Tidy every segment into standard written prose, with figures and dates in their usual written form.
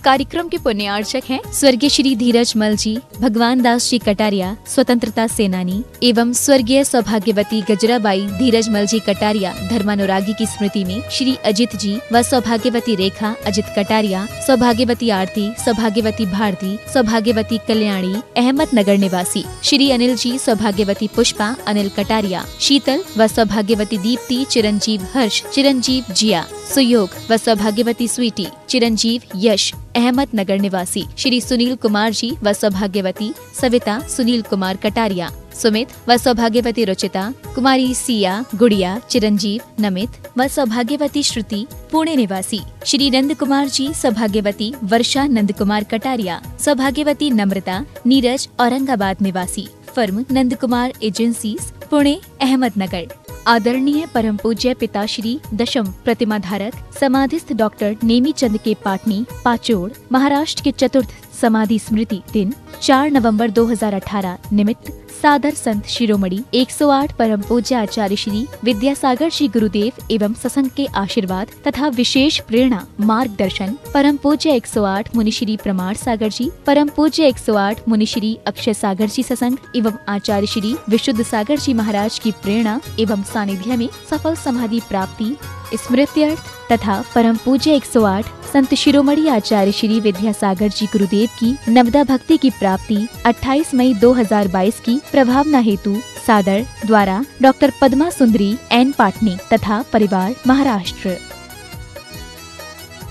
कार्यक्रम के पुण्यार्चक हैं स्वर्गीय श्री धीरज मल जी, भगवान दास जी कटारिया, स्वतंत्रता सेनानी, एवं स्वर्गीय सौभाग्यवती गजराबाई धीरज मल जी कटारिया धर्मानुरागी की स्मृति में श्री अजित जी व सौभाग्यवती रेखा अजित कटारिया, सौभाग्यवती आरती, सौभाग्यवती भारती, सौभाग्यवती कल्याणी अहमदनगर निवासी, श्री अनिल जी, सौभाग्यवती पुष्पा अनिल कटारिया, शीतल व सौभाग्यवती दीप्ति, चिरंजीव हर्ष, चिरंजीव जिया, सुयोग व सौभाग्यवती स्वीटी, चिरंजीव यश अहमदनगर निवासी, श्री सुनील कुमार जी व सौभाग्यवती सविता सुनील कुमार कटारिया, सुमित व सौभाग्यवती रुचिता, कुमारी सिया गुड़िया, चिरंजीव नमित व सौभाग्यवती श्रुति पुणे निवासी, श्री नंद कुमार जी, सौभाग्यवती वर्षा नंद कुमार कटारिया, सौभाग्यवती नम्रता नीरज औरंगाबाद निवासी, फर्म नंद कुमार एजेंसीज पुणे अहमदनगर। आदरणीय परम पूज्य पिताश्री दशम प्रतिमा धारक समाधिस्थ डॉक्टर नेमीचंद के पाटनी पाचोड़ महाराष्ट्र के चतुर्थ समाधि स्मृति दिन 4 नवंबर 2018 निमित्त सादर संत शिरोमणि 108 परम पूज्य आचार्य श्री विद्यासागर श्री गुरुदेव एवं सत्संग के आशीर्वाद तथा विशेष प्रेरणा मार्गदर्शन परम पूज्य 108 मुनि श्री प्रमाण सागर जी, परम पूज्य 108 मुनि श्री अक्षय सागर जी सत्संग एवं आचार्य श्री विशुद्ध सागर जी महाराज की प्रेरणा एवं सानिध्य में सफल समाधि प्राप्ति स्मृत्यर्थ तथा परम पूज्य 108 संत शिरोमणि आचार्य श्री विद्यासागर जी गुरुदेव की नवदा भक्ति की प्राप्ति 28 मई 2022 की प्रभावना हेतु सादर द्वारा डॉक्टर पद्मा सुंदरी एन पाटनी तथा परिवार महाराष्ट्र।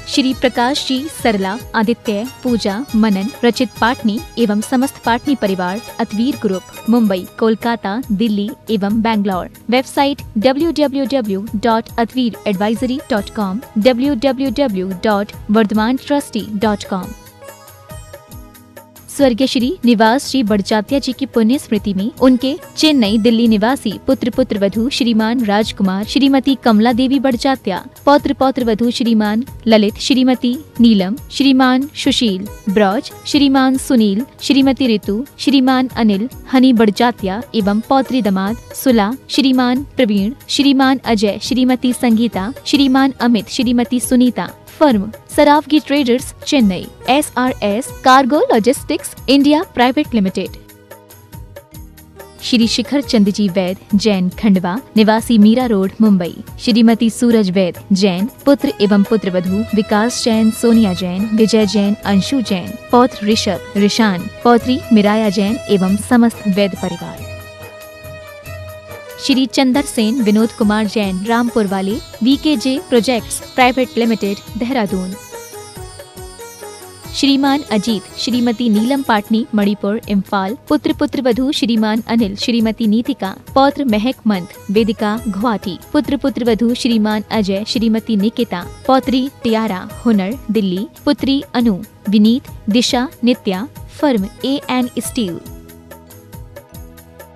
श्री प्रकाश जी सरला, आदित्य, पूजा, मनन, रचित पाटनी एवं समस्त पाटनी परिवार अतवीर ग्रुप मुंबई, कोलकाता, दिल्ली एवं बैंगलोर। Website www.atveeradvisory.com, www.vardhamantrusty.com। स्वर्गीय श्री निवास जी बड़जात्या जी की पुण्य स्मृति में उनके चेन्नई दिल्ली निवासी पुत्र पुत्र वधू श्रीमान राजकुमार, श्रीमती कमला देवी बड़जात्या, पौत्र पौत्र वधू श्रीमान ललित, श्रीमती नीलम, श्रीमान सुशील ब्रज, श्रीमान सुनील, श्रीमती ऋतु, श्रीमान अनिल हनी बड़जात्या एवं पौत्री दामाद सुला, श्रीमान प्रवीण, श्रीमान Ajay, Shrimati Sangeeta, Shriman Amit, Shrimati Sunita. Firm Saraogi traders Chennai, SRS cargo logistics India private limited. Shri Shikhar Chand ji Vaid Jain Khandwa निवासी मीरा रोड मुंबई, श्रीमती सूरज वैद जैन, पुत्र एवं पुत्र वधू विकास जैन, सोनिया जैन, विजय जैन, अंशु जैन, पौत्र ऋषभ, ऋषान, पौत्री मिराया जैन एवं समस्त वैद परिवार। श्री चंदर सेन विनोद कुमार जैन रामपुर वाले, VKJ projects private limited Dehradun. श्रीमान अजीत, श्रीमती नीलम पाटनी मणिपुर इम्फाल, पुत्र पुत्र वधू श्रीमान अनिल, श्रीमती नीतिका, पौत्र महक मंद वेदिका गुवाहाटी, पुत्र पुत्र वधू श्रीमान अजय, श्रीमती निकिता, पौत्री टियारा हुनर दिल्ली, पुत्री Anu, Vineet, Disha, Nitya. Firm AN steel.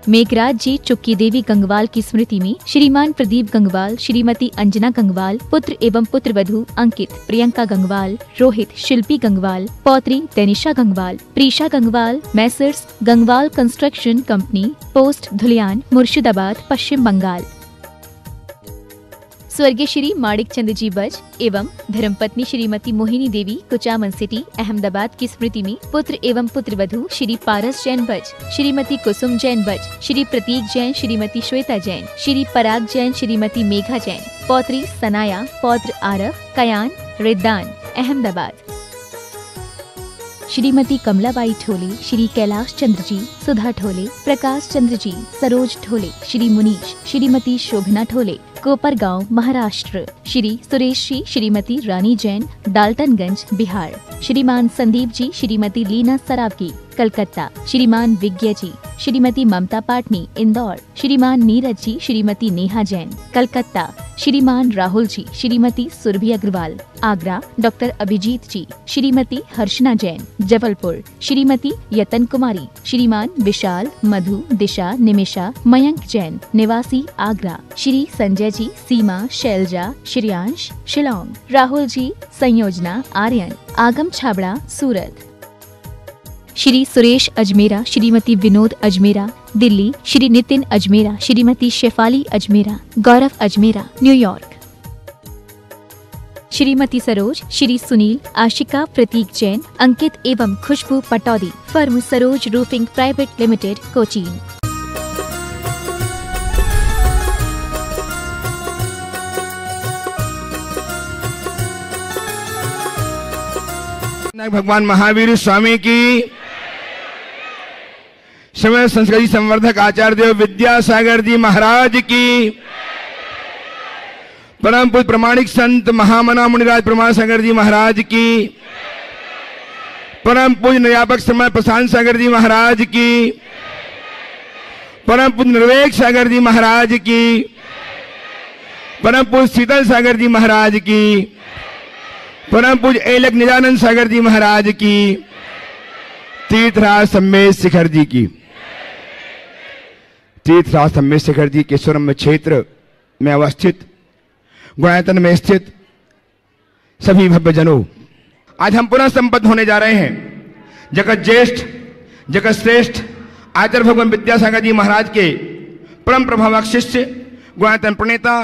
Meghraj ji Chukki Devi Gangwal की स्मृति में श्रीमान प्रदीप गंगवाल, श्रीमती अंजना गंगवाल, पुत्र एवं पुत्र वधू अंकित, प्रियंका गंगवाल, रोहित, शिल्पी गंगवाल, पौत्री Tanisha Gangwal, Preesha Gangwal, messrs Gangwal construction company, post Dhulian, Murshidabad, Paschim Bangal. स्वर्गीय श्री माणिक चंद जी बज एवं धर्मपत्नी श्रीमती मोहिनी देवी कुचामन सिटी अहमदाबाद की स्मृति में पुत्र एवं पुत्र वधू श्री पारस जैन बज, श्रीमती कुसुम जैन बज, श्री प्रतीक जैन, श्रीमती श्वेता जैन, श्री पराग जैन, श्रीमती मेघा जैन, पौत्री सनाया, पौत्र आरफ, कयान, रिद्दान अहमदाबाद। श्रीमती कमलाबाई ठोले, श्री कैलाश चंद्र जी, सुधा ठोले, प्रकाश चंद्र जी, सरोज ठोले, श्री मुनीश, श्रीमती शोभना ठोले, कोपरगांव महाराष्ट्र। श्री सुरेश जी, श्रीमती रानी जैन, डाल्टनगंज बिहार। श्रीमान संदीप जी, श्रीमती लीना सरावगी, कलकत्ता। श्रीमान विज्ञ जी, श्रीमती ममता पाटनी, इंदौर। श्रीमान नीरज जी, श्रीमती नेहा जैन, कलकत्ता। श्रीमान राहुल जी, श्रीमती सुरभि अग्रवाल, आगरा। डॉक्टर अभिजीत जी, श्रीमती हर्षना जैन, जबलपुर। श्रीमती यतन कुमारी, श्रीमान विशाल, मधु, दिशा, निमिषा, मयंक जैन, निवासी आगरा। श्री संजय जी, सीमा, शैलजा, श्रेयांश, शिलोंग। राहुल जी, संयोजना, आर्यन, आगम छाबड़ा, सूरत। श्री सुरेश अजमेरा, श्रीमती विनोद अजमेरा, दिल्ली। श्री नितिन अजमेरा, श्रीमती शेफाली अजमेरा, गौरव अजमेरा, न्यूयॉर्क। श्रीमती सरोज, श्री सुनील, आशिका प्रतीक जैन, अंकित एवं Khushboo Pataudi, firm Saroj roofing private limited, Cochin. भगवान महावीर स्वामी की, समय संस्कृति संवर्धक आचार्य देव विद्यासागर जी महाराज की, परम पूज्य प्रमाणिक संत महामना मुनिराज प्रमाण सागर जी महाराज की, परम पूज्य निर्यापक समय प्रशांत सागर जी महाराज की, परम पूज्य निर्वेक सागर जी महाराज की, परम पूज्य शीतल सागर जी महाराज की, परम पूज्य एलक निजानंद सागर जी महाराज की, तीर्थराज सम्मेद शिखर जी की। तीर्थराज सम्मेद शिखर जी के स्वरम्य क्षेत्र में अवस्थित गुणायतन में स्थित सभी भव्य जनों, आज हम पुनः संपन्न होने जा रहे हैं जगत ज्येष्ठ जगत श्रेष्ठ आचार्य भगवान विद्यासागर जी महाराज के परम प्रभावक शिष्य, गुणायतन प्रणेता,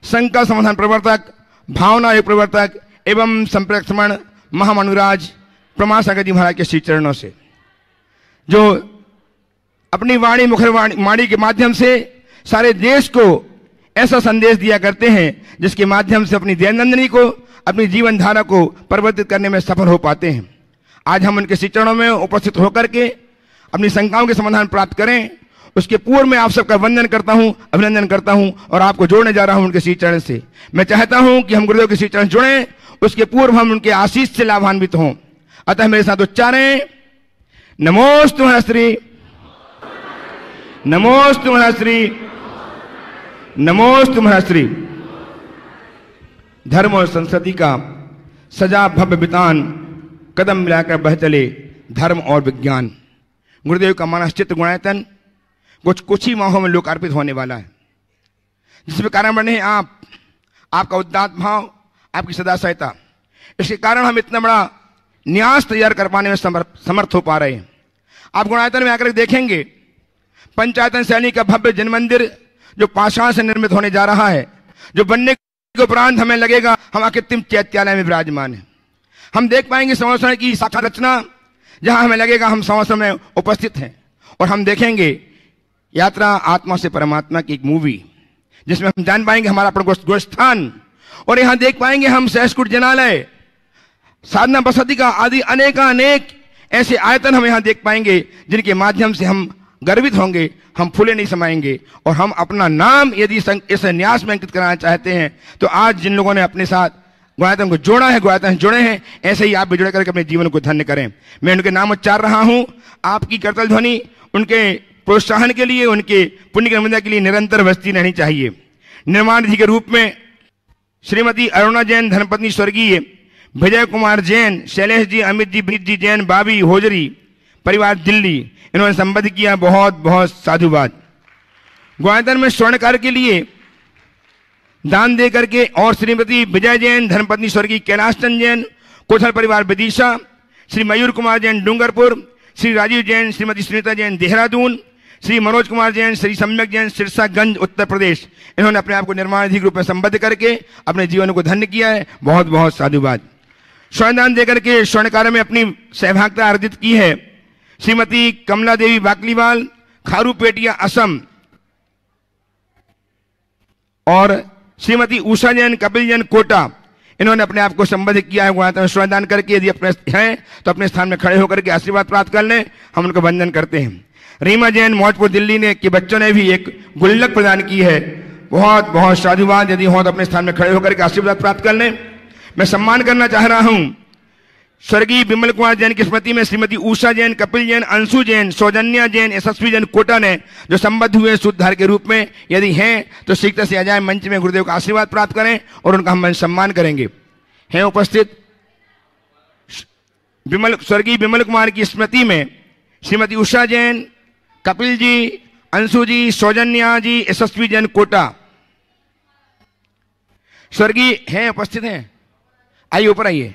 संघ का समाधान प्रवर्तक, भावना योग प्रवर्तक एवं संप्रक्षण महामनुराज प्रमाण सागर जी महाराज के श्री चरणों से, जो अपनी वाणी मुखर वाणी के माध्यम से सारे देश को ऐसा संदेश दिया करते हैं जिसके माध्यम से अपनी दैनंदिनी को, अपनी जीवन धारा को परिवर्तित करने में सफल हो पाते हैं। आज हम उनके श्री चरणों में उपस्थित होकर के अपनी शंकाओं के समाधान प्राप्त करें, उसके पूर्व में आप सबका वंदन करता हूं, अभिनंदन करता हूं और आपको जोड़ने जा रहा हूं उनके श्री चरण से। मैं चाहता हूं कि हम गुरुदेव के श्री चरण जुड़ें, उसके पूर्व हम उनके आशीष से लाभान्वित हों। अतः मेरे साथ उच्चारें, नमोस्तु महश्री, नमोस्तु महश्री, नमोस्तु महश्री। धर्म और संस्कृति का सजा भव्य वितान, कदम मिलाकर बह चले धर्म और विज्ञान। गुरुदेव का मानसचित्त गुणायतन कुछ ही माहों में लोकार्पित होने वाला है, जिसके कारण बने आप, आपका उदात्त भाव, आपकी सदा सहायता, इसके कारण हम इतना बड़ा न्यास तैयार कर पाने में समर्थ हो पा रहे हैं। आप गुणायतन में आकर देखेंगे पंचायतन शैली का भव्य जन मंदिर जो पाषाण से निर्मित होने जा रहा है, जो बनने के उपरांत हमें लगेगा हम कृत्रिम चैत्यालय में विराजमान है। हम देख पाएंगे संवत्सर की शाखा रचना, जहां हमें लगेगा हम संवत्सर में उपस्थित हैं, और हम देखेंगे यात्रा आत्मा से परमात्मा की एक मूवी, जिसमें हम जान पाएंगे हमारा गोस्थान, और यहां देख पाएंगे हम सहस्कुट जनालय, साधना बसती का आदि अनेक ऐसे आयतन हम यहां देख पाएंगे, जिनके माध्यम से हम गर्वित होंगे, हम फूले नहीं समाएंगे, और हम अपना नाम यदि इस न्यास में अंकित कराना चाहते हैं तो आज जिन लोगों ने अपने साथ गुणायतन को जोड़ा है, गुणायतन जुड़े हैं, ऐसे ही आप भी जुड़े करके अपने जीवन को धन्य करें। मैं उनके नाम उच्चार रहा हूं, आपकी करतल ध्वनि उनके प्रोत्साहन के लिए, उनके पुण्य की निंदा के लिए निरंतर बजती रहनी चाहिए। निर्माण निधि के रूप में श्रीमती अरुणा जैन, धर्मपत्नी स्वर्गीय विजय कुमार जैन, शैलेश जी, अमित जी, विनीत जी जैन, बाबी होजरी परिवार दिल्ली, इन्होंने संबद्ध किया, बहुत बहुत साधुवाद। गुणायतन में स्वर्ण कार्य के लिए दान दे करके, और श्रीमती विजय जैन, धर्मपत्नी स्वर्गीय कैलाश चंद जैन, कोथल परिवार विदिशा, श्री मयूर कुमार जैन डूंगरपुर, श्री राजीव जैन, श्रीमती सुनीता जैन देहरादून, श्री मनोज कुमार जैन, श्री सम्यक जैन सिरसागंज उत्तर प्रदेश, इन्होंने अपने आप को निर्माणाधीन रूप में संबद्ध करके अपने जीवन को धन्य किया है, बहुत बहुत साधुवाद। स्वर्णदान देकर के स्वर्ण कार्य में अपनी सहभागिता अर्जित की है श्रीमती कमला देवी बाकलीवाल, खारूपेटिया असम, और श्रीमती उषा जैन, कपिल जैन कोटा, इन्होंने अपने आप को संबोधित किया है गुणायतन में स्वदान करके। यदि अपने हैं तो अपने स्थान में खड़े होकर के आशीर्वाद प्राप्त कर लें, हम उनको वंदन करते हैं। रीमा जैन, मौजपुर दिल्ली ने के बच्चों ने भी एक गुल्लक प्रदान की है, बहुत बहुत साधुवाद। यदि हो तो अपने स्थान में खड़े होकर के आशीर्वाद प्राप्त कर लें। मैं सम्मान करना चाह रहा हूं स्वर्गीय विमल कुमार जैन की स्मृति में श्रीमती उषा जैन, कपिल जैन, अंशु जैन, सौजन्या जैन, यशस्वी जैन कोटा ने जो संबद्ध हुए सूत्रधार के रूप में, यदि हैं तो शीघ्र से आ जाए, मंच में गुरुदेव का आशीर्वाद प्राप्त करें और उनका हम सम्मान करेंगे। हैं उपस्थित स्वर्गीय विमल कुमार की स्मृति में श्रीमती उषा जैन, कपिल जी, अंशु जी, सौजन्या जी, यशस्वी जैन कोटा, स्वर्गीय हैं उपस्थित हैं, आइए ऊपर आइए,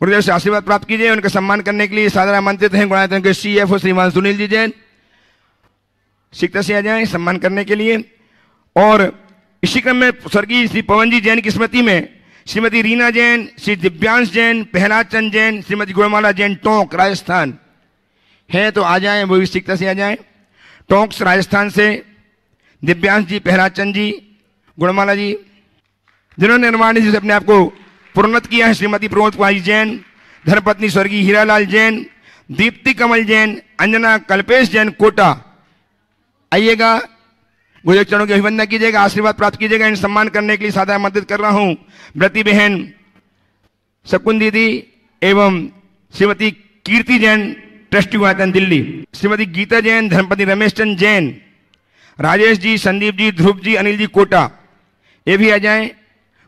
गुरुदेव से आशीर्वाद प्राप्त कीजिए। उनका सम्मान करने के लिए सादर आमंत्रित हैं गुणायतन के CFO श्रीमान सुनील जी जैन, शीघ्र से आ जाएं सम्मान करने के लिए। और इसी क्रम में स्वर्गीय श्री पवन जी जैन की स्मृति में श्रीमती रीना जैन, श्री दिव्यांश जैन, प्रहलाद चंद जैन, श्रीमती गुणमाला जैन, टोंक राजस्थान है तो आ जाएं, वो भी शीघ्रता से आ जाएं। टोंक राजस्थान से दिव्यांश जी, प्रहलाद चंद जी, गुणमाला जी, जिन्होंने निर्माण जी से अपने आप को प्रोन्नत किया है। श्रीमती प्रमोद कुमारी जैन, धर्मपत्नी स्वर्गीय हीरालाल जैन, दीप्ति कमल जैन, अंजना कल्पेश जैन, कोटा। आइएगा, गुरुदेव चरणों की अभिवंदना कीजिएगा, आशीर्वाद प्राप्त कीजिएगा। इन सम्मान करने के लिए सादर आमंत्रित कर रहा हूं व्रती बहन शकुन दीदी एवं श्रीमती कीर्ति जैन, ट्रस्टी गुणायतन दिल्ली, श्रीमती गीता जैन, धर्मपति रमेश चंद जैन, राजेश जी, संदीप जी, ध्रुव जी, अनिल जी, कोटा, ये भी आ जाएं।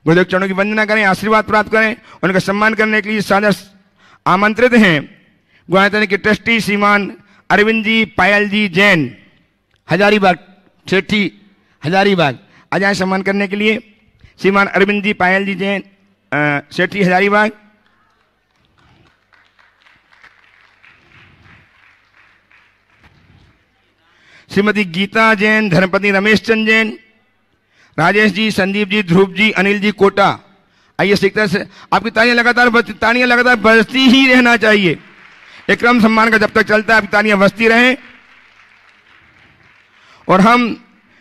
गुरुदेव चरणों की वंदना करें, आशीर्वाद प्राप्त करें। उनका सम्मान करने के लिए सादर आमंत्रित हैं गुणायतन के ट्रस्टी श्रीमान अरविंद जी, पायल जी जैन, हजारीबाग, सेठी हजारीबाग, आ जाएं सम्मान करने के लिए। श्रीमान अरविंद जी, पायल जी जैन, सेठी हजारीबाग। श्रीमती गीता जैन, धर्मपति रमेश चंद जैन, राजेश जी, संदीप जी, ध्रुव जी, अनिल जी, कोटा। आइए सीखते से आपकी तालियां लगातार बजती ही रहना चाहिए। एक क्रम सम्मान का जब तक चलता है आपकी तालियां बजती रहें। और हम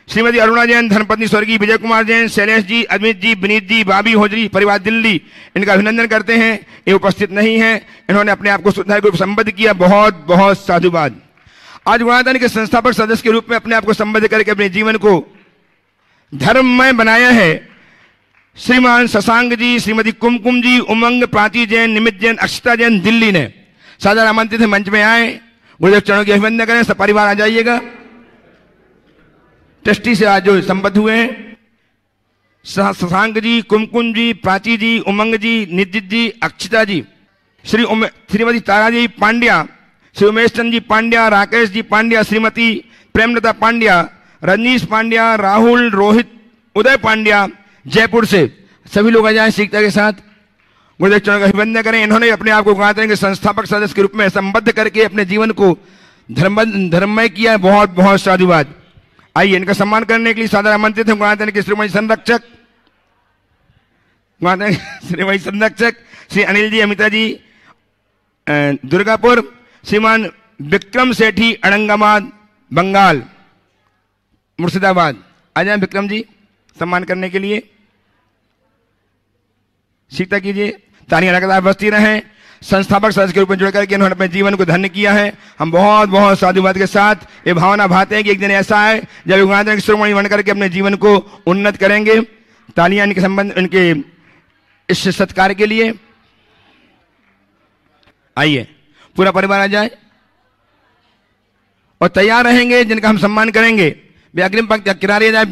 श्रीमती अरुणा जैन, धर्मपत्नी स्वर्गीय विजय कुमार जैन, शैलेश जी, अमित जी, विनीत जी, बाबी होजरी, परिवार दिल्ली, इनका अभिनंदन करते हैं। ये उपस्थित नहीं है, इन्होंने अपने आप को सुधार ग्रुप संबद्ध किया, बहुत बहुत साधुवाद। आज गुणायतन के संस्थापक सदस्य के रूप में अपने आप को संबद्ध करके अपने जीवन को धर्ममय बनाया है श्रीमान शशांक जी, श्रीमती कुमकुम जी, उमंग, प्राची जैन, निमित जैन, अक्षता जैन, दिल्ली ने सादर आमंत्रित है, मंच में आए, गुरुदेव चरणों की अभिवंदना करें। सब परिवार आ जाइएगा। ट्रस्टी से आज जो संबद्ध हुए हैं शशांक जी, कुमकुम जी, प्राची जी, उमंग जी, निजित जी, अक्षिता जी, श्रीमती तारा जी पांड्या, श्री उमेश चंद जी पांड्या, राकेश जी पांड्या, श्रीमती प्रेमलता पांड्या, रजनीश पांड्या, राहुल, रोहित, उदय पांड्या, जयपुर से सभी लोग आ जाएं शीघ्रता के साथ। गुरुदेव चरणों का अभिवंदन करें। इन्होंने अपने आप को गुणायतन के संस्थापक सदस्य के रूप में संबद्ध करके अपने जीवन को धर्ममय किया है। बहुत बहुत साधुवाद। आइए, इनका सम्मान करने के लिए सादर आमंत्रित हैं गुणायतन के श्रीमती संरक्षक श्री अनिल जी, अमिता जी, दुर्गापुर, श्रीमान विक्रम सेठी, अड़ंगाबाद, बंगाल, मुर्शिदाबाद। आ जाए विक्रम जी सम्मान करने के लिए, शीघ्रता कीजिए। तालियां लगातार बजती रहें। संस्थापक सदस्य के रूप में जुड़ करके इन्होंने अपने जीवन को धन्य किया है। हम बहुत बहुत साधुवाद के साथ ये भावना भाते हैं कि एक दिन ऐसा है जब गुणायतन के शिरोमणि बन करके अपने जीवन को उन्नत करेंगे। तालियां इनके संबंध, इनके इस सत्कार के लिए। आइए, पूरा परिवार आ जाए और तैयार रहेंगे जिनका हम सम्मान करेंगे। वे अग्रिम पंक्ति किनारे आ जाए,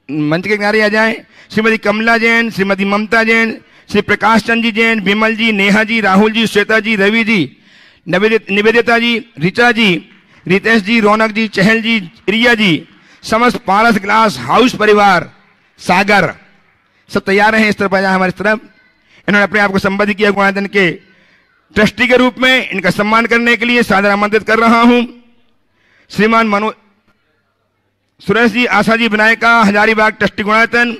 मंच के किनारे आ जाए। श्रीमती कमला जैन, श्रीमती ममता जैन, श्री प्रकाश चंद जी जैन, विमल जी, नेहा जी, राहुल जी, श्वेता जी, रवि जी, निवेदिता जी, ऋचा जी, रितेश जी, रौनक जी, चहल जी, रिया जी, समस्त पारस ग्लास हाउस परिवार, सागर, सब तैयार हैं। इस तरफ आ जाए, हमारी तरफ। इन्होंने अपने आप को संबद्ध किया गुणायतन के ट्रस्टी के रूप में। इनका सम्मान करने के लिए सादर आमंत्रित कर रहा हूं श्रीमान सुरेश जी, आशा जी विनायका, हजारीबाग, ट्रस्टी गुणायतन,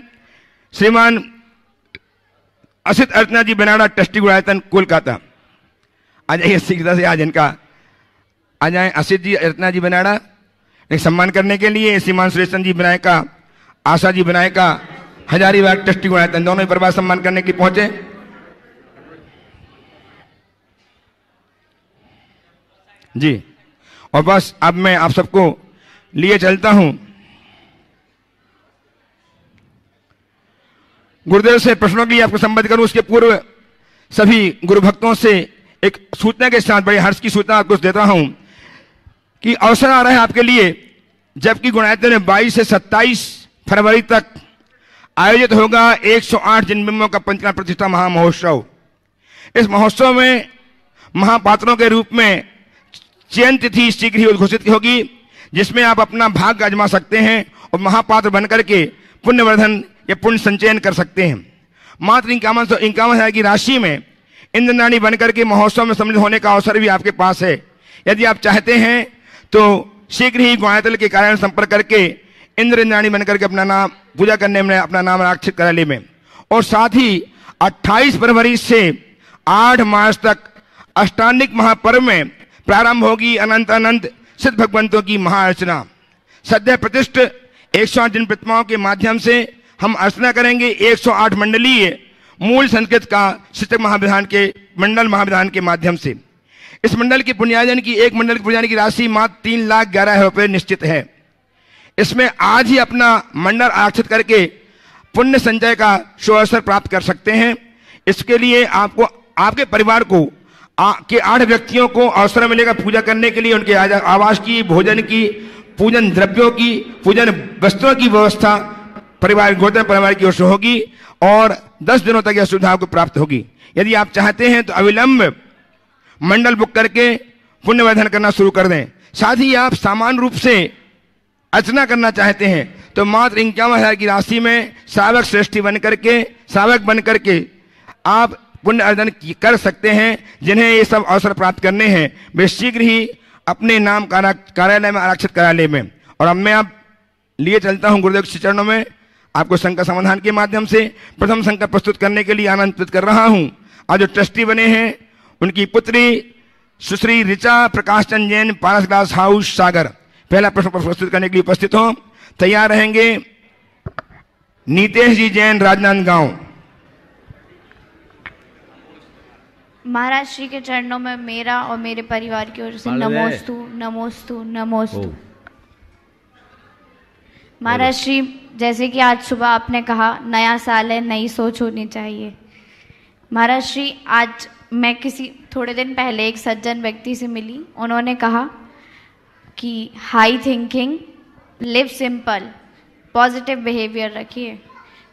श्रीमान असित अर्चना जी बनाड़ा, ट्रस्टी गुणायतन, कोलकाता। आ जाइए शीघ्रता से, आज इनका आ जाए। असित जी, अर्चना जी बनाड़ा, एक सम्मान करने के लिए श्रीमान सुरेश जी विनायका, आशा जी विनायका, हजारीबाग, ट्रस्टी गुणायतन, दोनों ही परिवार सम्मान करने के लिए पहुंचे। जी, और बस अब मैं आप सबको लिए चलता हूं। गुरुदेव से प्रश्नों के लिए आपको संबद्ध करूं, उसके पूर्व सभी गुरु भक्तों से एक सूचना के साथ, बड़े हर्ष की सूचना आपको देता हूं कि अवसर आ रहा है आपके लिए, जबकि गुणायतन में 22 से 27 फरवरी तक आयोजित होगा 108 जन्मदिनों का पंचकाल प्रतिष्ठा महामहोत्सव। इस महोत्सव में महापात्रों के रूप में चयन तिथि शीघ्र ही घोषित होगी, जिसमें आप अपना भाग्य आजमा सकते हैं और महापात्र बनकर के पुण्यवर्धन या पुण्य संचयन कर सकते हैं। मात्र 51,000 की राशि में इंद्रनाणी बनकर के महोत्सव में सम्मिलित होने का अवसर भी आपके पास है। यदि आप चाहते हैं तो शीघ्र ही गुणायतन के कार्यालय संपर्क करके इंद्रनाणी बनकर के अपना नाम पूजा करने में अपना नाम आरक्षित करा ले में, और साथ ही 28 फरवरी से 8 मार्च तक अष्टांगिक महापर्व में प्रारंभ होगी अनंत अनंत सिद्ध भगवंतों की महाअर्चना। सद्य प्रतिष्ठ 108 जिन प्रतिमाओं के माध्यम से हम अर्चना करेंगे 108 मंडलीय मूल संस्कृत का शिक्षक महाविधान के मंडल महाविधान के माध्यम से। इस मंडल के पुण्यार्जन की एक मंडल के पुण्यार्जन की राशि मात्र 3,11,000 रुपये निश्चित है। इसमें आज ही अपना मंडल आरक्षित करके पुण्य संचय का सुअवसर प्राप्त कर सकते हैं। इसके लिए आपको आपके परिवार को के 8 व्यक्तियों को अवसर मिलेगा पूजा करने के लिए। उनके आवास की, भोजन की, पूजन द्रव्यों की, पूजन वस्त्रों की व्यवस्था परिवार गोत्र परिवार की ओर से होगी और 10 दिनों तक यह सुविधा आपको प्राप्त होगी। यदि आप चाहते हैं तो अविलंब मंडल बुक करके पुण्य वर्धन करना शुरू कर दें। साथ ही आप सामान्य रूप से अर्चना करना चाहते हैं तो मात्र 51,000 की राशि में सावक श्रेष्ठी सावक बन करके आप पुण्य अर्जन कर सकते हैं। जिन्हें ये सब अवसर प्राप्त करने हैं वे शीघ्र ही अपने नाम कार्यालय में आरक्षित कार्यालय में। और अब मैं आप लिए चलता हूं गुरुदेव के चरणों में। आपको संकट समाधान के माध्यम से प्रथम संकट प्रस्तुत करने के लिए आमंत्रित कर रहा हूं। आज जो ट्रस्टी बने हैं उनकी पुत्री सुश्री ऋचा प्रकाश चंद जैन, पारस ग्लास हाउस सागर, पहला प्रश्न प्रस्तुत करने के लिए उपस्थित हो। तैयार रहेंगे नीतेश जी जैन, राजनांदगांव। महाराज श्री के चरणों में मेरा और मेरे परिवार की ओर से नमोस्तु नमोस्तु नमोस्तु। महाराज श्री, जैसे कि आज सुबह आपने कहा नया साल है, नई सोच होनी चाहिए। महाराज श्री, आज मैं थोड़े दिन पहले एक सज्जन व्यक्ति से मिली। उन्होंने कहा कि high thinking, live simple, positive behaviour रखिए,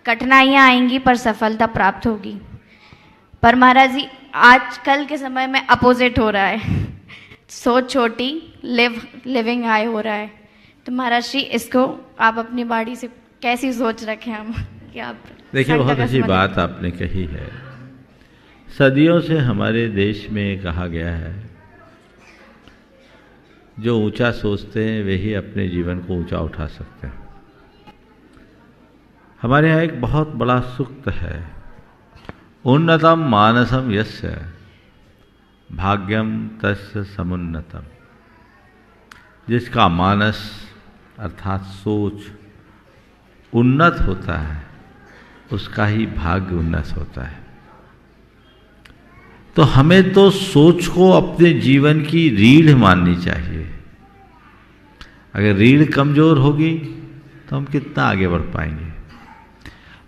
कठिनाइयाँ आएंगी पर सफलता प्राप्त होगी। पर महाराज जी, आजकल के समय में अपोजिट हो रहा है, सोच छोटी, लिविंग हाई हो रहा है। तो महाराज जी, इसको आप अपनी बाड़ी से कैसी सोच रखें हम कि आप देखिए, बहुत अच्छी बात आपने कही है। सदियों से हमारे देश में कहा गया है जो ऊंचा सोचते हैं वे ही अपने जीवन को ऊंचा उठा सकते हैं। हमारे यहाँ एक बहुत बड़ा सूक्त है, उन्नतम मानसम यस्य भाग्यम तस्य समुन्नतम। जिसका मानस अर्थात सोच उन्नत होता है उसका ही भाग्य उन्नत होता है। तो हमें तो सोच को अपने जीवन की रीढ़ माननी चाहिए। अगर रीढ़ कमजोर होगी तो हम कितना आगे बढ़ पाएंगे।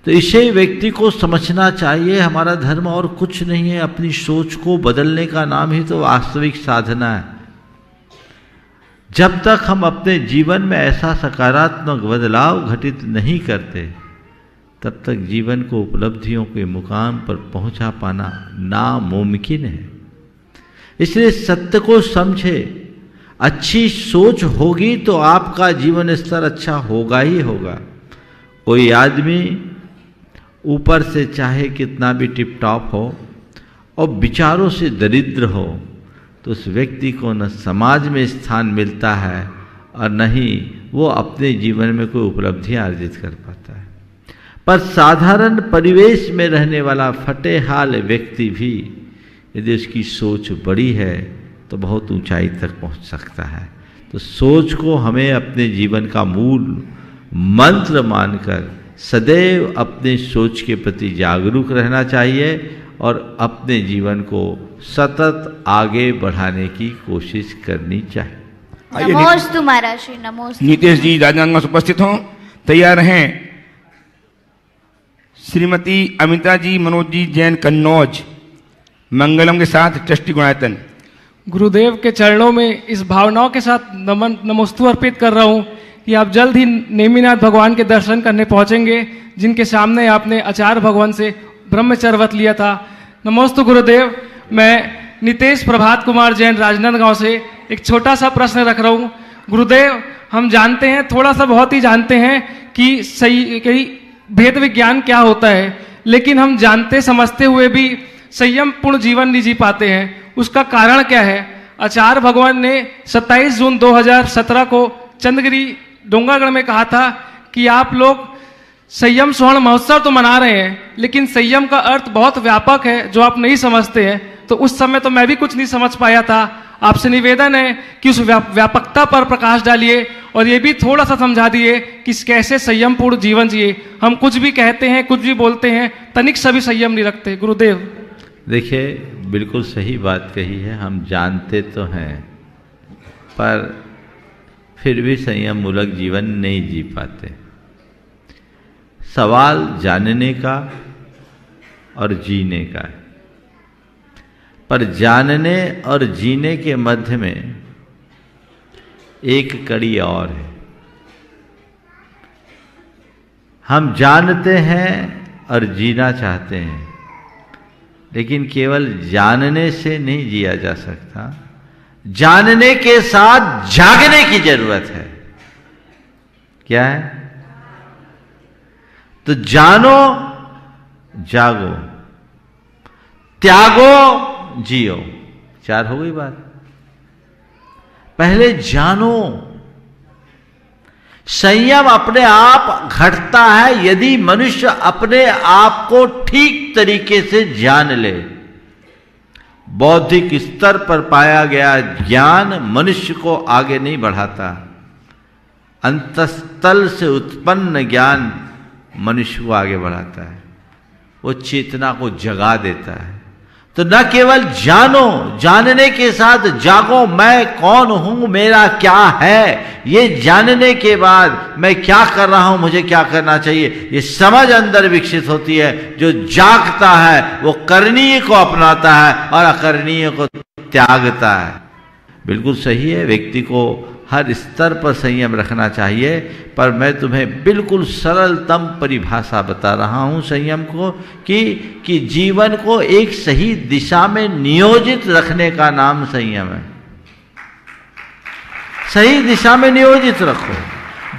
तो इसे व्यक्ति को समझना चाहिए, हमारा धर्म और कुछ नहीं है, अपनी सोच को बदलने का नाम ही तो वास्तविक साधना है। जब तक हम अपने जीवन में ऐसा सकारात्मक बदलाव घटित नहीं करते तब तक जीवन को उपलब्धियों के मुकाम पर पहुंचा पाना नामुमकिन है। इसलिए सत्य को समझे, अच्छी सोच होगी तो आपका जीवन स्तर अच्छा होगा ही होगा। कोई आदमी ऊपर से चाहे कितना भी टिप टॉप हो और विचारों से दरिद्र हो तो उस व्यक्ति को न समाज में स्थान मिलता है और न ही वो अपने जीवन में कोई उपलब्धियां अर्जित कर पाता है। पर साधारण परिवेश में रहने वाला फटे हाल व्यक्ति भी यदि उसकी सोच बड़ी है तो बहुत ऊंचाई तक पहुंच सकता है। तो सोच को हमें अपने जीवन का मूल मंत्र मानकर सदैव अपने सोच के प्रति जागरूक रहना चाहिए और अपने जीवन को सतत आगे बढ़ाने की कोशिश करनी चाहिए। नमोस्तु महाराज श्री, नमोस्तु। नीतेश जी राजनांदगांव से उपस्थित हों। तैयार हैं श्रीमती अमिता जी मनोज जी जैन, कन्नौज, मंगलम के साथ ट्रस्टी गुणायतन। गुरुदेव के चरणों में इस भावनाओं के साथ नमन नमोस्तु अर्पित कर रहा हूँ कि आप जल्द ही नेमिनाथ भगवान के दर्शन करने पहुंचेंगे, जिनके सामने आपने आचार्य भगवान से ब्रह्मचर्य व्रत लिया था। नमोस्तु गुरुदेव। मैं नितेश प्रभात कुमार जैन, राजनांदगांव से एक छोटा सा प्रश्न रख रहा हूँ। गुरुदेव, हम जानते हैं, थोड़ा सा बहुत ही जानते हैं कि सही भेद विज्ञान क्या होता है, लेकिन हम जानते समझते हुए भी संयम पूर्ण जीवन नहीं जी पाते हैं। उसका कारण क्या है? आचार्य भगवान ने 27 जून 2017 को चंद्रगिरी डोंगरगढ़ में कहा था कि आप लोग संयम स्वर्ण महोत्सव तो मना रहे हैं, लेकिन संयम का अर्थ बहुत व्यापक है जो आप नहीं समझते हैं। तो उस समय तो मैं भी कुछ नहीं समझ पाया था। आपसे निवेदन है कि उस व्यापकता पर प्रकाश डालिए और ये भी थोड़ा सा समझा दिए कि कैसे संयमपूर्ण जीवन जिए। हम कुछ भी कहते हैं, कुछ भी बोलते हैं, तनिक सा भी संयम नहीं रखते। गुरुदेव। देखिए, बिल्कुल सही बात कही है। हम जानते तो हैं पर फिर भी संयम मूलक जीवन नहीं जी पाते। सवाल जानने का और जीने का है, पर जानने और जीने के मध्य में एक कड़ी और है। हम जानते हैं और जीना चाहते हैं, लेकिन केवल जानने से नहीं जिया जा सकता। जानने के साथ जागने की जरूरत है। क्या है? तो जानो, जागो, त्यागो, जियो। 4 हो गई बात। पहले जानो। संयम अपने आप घटता है यदि मनुष्य अपने आप को ठीक तरीके से जान ले। बौद्धिक स्तर पर पाया गया ज्ञान मनुष्य को आगे नहीं बढ़ाता। अंतस्तल से उत्पन्न ज्ञान मनुष्य को आगे बढ़ाता है। वो चेतना को जगा देता है। तो न केवल जानो, जानने के साथ जागो। मैं कौन हूं, मेरा क्या है, ये जानने के बाद मैं क्या कर रहा हूं, मुझे क्या करना चाहिए, ये समझ अंदर विकसित होती है। जो जागता है वो करणीय को अपनाता है और अकरणीय को त्यागता है। बिल्कुल सही है, व्यक्ति को हर स्तर पर संयम रखना चाहिए। पर मैं तुम्हें बिल्कुल सरलतम परिभाषा बता रहा हूं संयम को कि जीवन को एक सही दिशा में नियोजित रखने का नाम संयम है। सही दिशा में नियोजित रखो।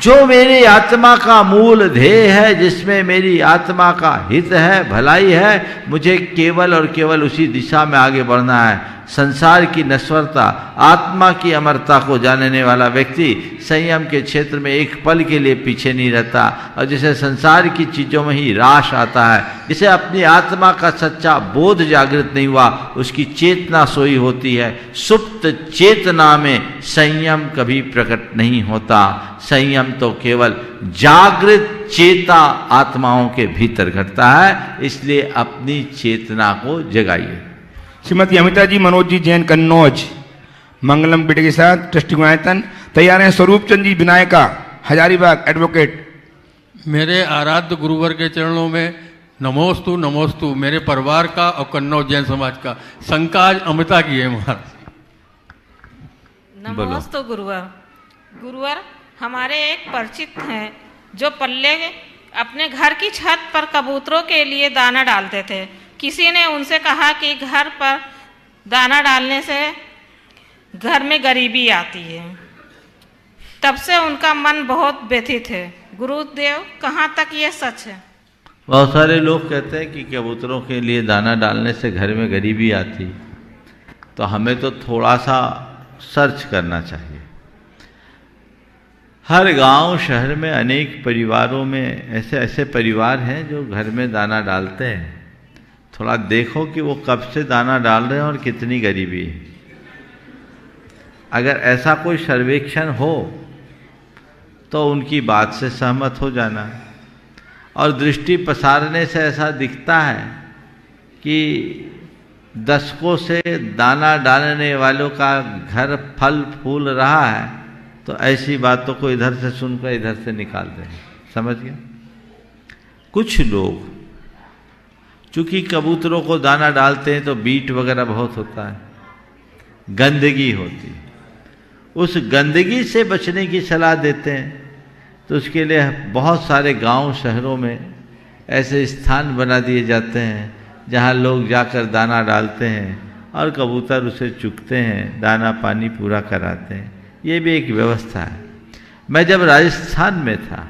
जो मेरी आत्मा का मूल ध्येय है, जिसमें मेरी आत्मा का हित है, भलाई है, मुझे केवल और केवल उसी दिशा में आगे बढ़ना है। संसार की नश्वरता, आत्मा की अमरता को जानने वाला व्यक्ति संयम के क्षेत्र में एक पल के लिए पीछे नहीं रहता। और जिसे संसार की चीज़ों में ही राश आता है, जिसे अपनी आत्मा का सच्चा बोध जागृत नहीं हुआ, उसकी चेतना सोई होती है। सुप्त चेतना में संयम कभी प्रकट नहीं होता। संयम तो केवल जागृत चेता आत्माओं के भीतर घटता है। इसलिए अपनी चेतना को जगाइए। श्रीमती अमिता जी, मनोज जी, जैन, कन्नौज, मंगलम बेटे के साथ ट्रस्टी गुणायतन तैयार हैं। स्वरूप चंद जी, विनायका, हजारीबाग, एडवोकेट। मेरे आराध्य गुरुवर के चरणों में नमोस्तु नमोस्तु। मेरे परिवार का और कन्नौज जैन समाज का संकाज अमिता की है महाराज। नमोस्तु गुरुवर। गुरुवर, हमारे एक परिचित हैं जो पल्ले अपने घर की छत पर कबूतरों के लिए दाना डालते थे। किसी ने उनसे कहा कि घर पर दाना डालने से घर में गरीबी आती है। तब से उनका मन बहुत व्यथित है। गुरुदेव, कहाँ तक ये सच है? बहुत सारे लोग कहते हैं कि कबूतरों के लिए दाना डालने से घर में गरीबी आती। तो हमें तो थोड़ा सा सर्च करना चाहिए। हर गांव शहर में अनेक परिवारों में ऐसे ऐसे परिवार हैं जो घर में दाना डालते हैं। थोड़ा देखो कि वो कब से दाना डाल रहे हैं और कितनी गरीबी है। अगर ऐसा कोई सर्वेक्षण हो तो उनकी बात से सहमत हो जाना। और दृष्टि पसारने से ऐसा दिखता है कि दशकों से दाना डालने वालों का घर फल फूल रहा है, तो ऐसी बातों को इधर से सुनकर इधर से निकाल दें। समझ गए? कुछ लोग चूंकि कबूतरों को दाना डालते हैं तो बीट वगैरह बहुत होता है, गंदगी होती है, उस गंदगी से बचने की सलाह देते हैं। तो उसके लिए बहुत सारे गांव शहरों में ऐसे स्थान बना दिए जाते हैं जहां लोग जाकर दाना डालते हैं और कबूतर उसे चुगते हैं, दाना पानी पूरा कराते हैं। ये भी एक व्यवस्था है। मैं जब राजस्थान में था,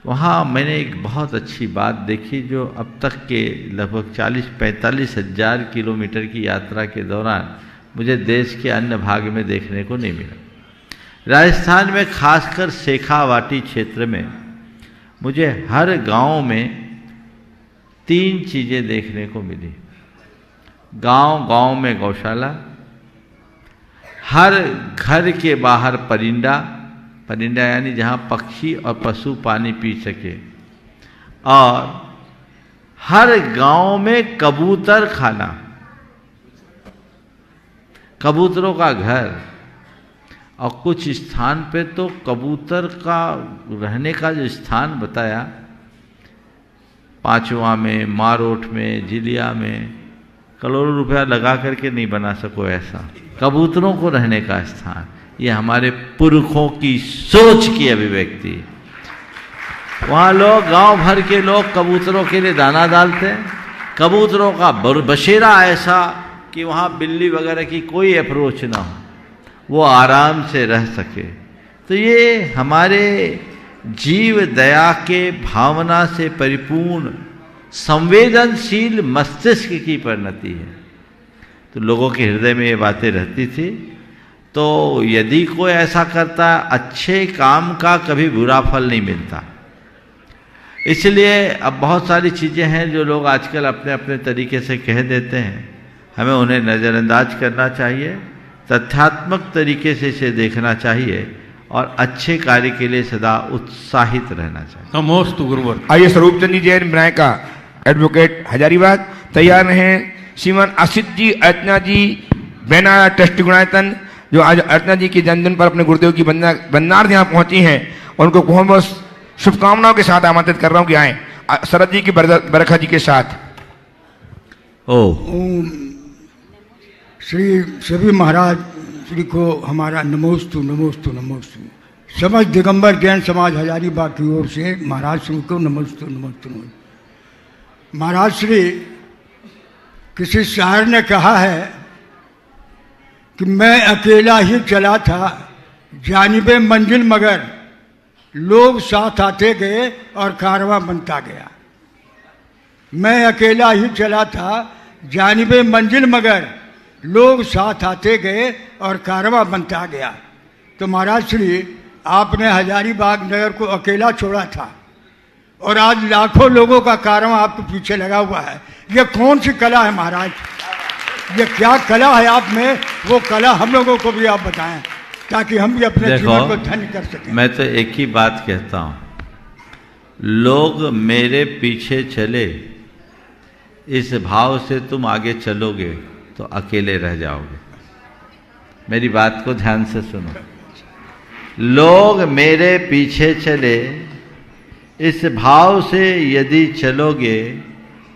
वहाँ मैंने एक बहुत अच्छी बात देखी जो अब तक के लगभग 40-45 हज़ार किलोमीटर की यात्रा के दौरान मुझे देश के अन्य भाग में देखने को नहीं मिला। राजस्थान में खासकर शेखावाटी क्षेत्र में मुझे हर गांव में 3 चीज़ें देखने को मिली। गांव में गौशाला, हर घर के बाहर परिंदा यानी जहाँ पक्षी और पशु पानी पी सके, और हर गांव में कबूतर खाना, कबूतरों का घर। और कुछ स्थान पे तो कबूतर का रहने का जो स्थान बताया, पांचवा में, मारोट में, जिलिया में, करोड़ों रुपया लगा करके नहीं बना सको ऐसा कबूतरों को रहने का स्थान। ये हमारे पुरखों की सोच की अभिव्यक्ति है। वहाँ लोग, गांव भर के लोग कबूतरों के लिए दाना डालते हैं। कबूतरों का बसेरा ऐसा कि वहाँ बिल्ली वगैरह की कोई अप्रोच ना हो, वो आराम से रह सके। तो ये हमारे जीव दया के भावना से परिपूर्ण संवेदनशील मस्तिष्क की परिणति है। तो लोगों के हृदय में ये बातें रहती थी। तो यदि कोई ऐसा करता है, अच्छे काम का कभी बुरा फल नहीं मिलता। इसलिए अब बहुत सारी चीज़ें हैं जो लोग आजकल अपने अपने तरीके से कह देते हैं, हमें उन्हें नज़रअंदाज करना चाहिए, तथ्यात्मक तरीके से इसे देखना चाहिए और अच्छे कार्य के लिए सदा उत्साहित रहना चाहिए। नमोस्तु गुरुवर। आइए स्वरूप चंद जी जैन विनायका एडवोकेट हजारीबाग तैयार रहें। श्रीमान आशित जी, अर्चना जी, बेना ट्रस्टी गुणायतन जो आज अर्चना जी के जन्मदिन पर अपने गुरुदेव की बन्नार्थ यहाँ पहुंची हैं, उनको बहुत बहुत शुभकामनाओं के साथ आमंत्रित कर रहा हूँ कि आए शरद जी की बरखा जी के साथ। ओम श्री सभी महाराज श्री को हमारा नमोस्तु नमोस्तु नमोस्तु। समस्त दिगंबर जैन समाज हजारीबाग की ओर से महाराज श्री को नमोस्तु नमोस्तु नमोस्तु। महाराज श्री, किसी शायर ने कहा है कि मैं अकेला ही चला था जानिबे मंजिल, मगर लोग साथ आते गए और कारवां बनता गया। मैं अकेला ही चला था जानिबे मंजिल, मगर लोग साथ आते गए और कारवां बनता गया। तो महाराज श्री, आपने हजारीबाग नगर को अकेला छोड़ा था और आज लाखों लोगों का कारवां आपके पीछे लगा हुआ है। ये कौन सी कला है महाराज? ये क्या कला है आप में? वो कला हम लोगों को भी आप बताएं ताकि हम भी अपने जीवन को धन्य कर सकें। मैं तो एक ही बात कहता हूँ, लोग मेरे पीछे चले, इस भाव से तुम आगे चलोगे तो अकेले रह जाओगे। मेरी बात को ध्यान से सुनो। लोग मेरे पीछे चले, इस भाव से यदि चलोगे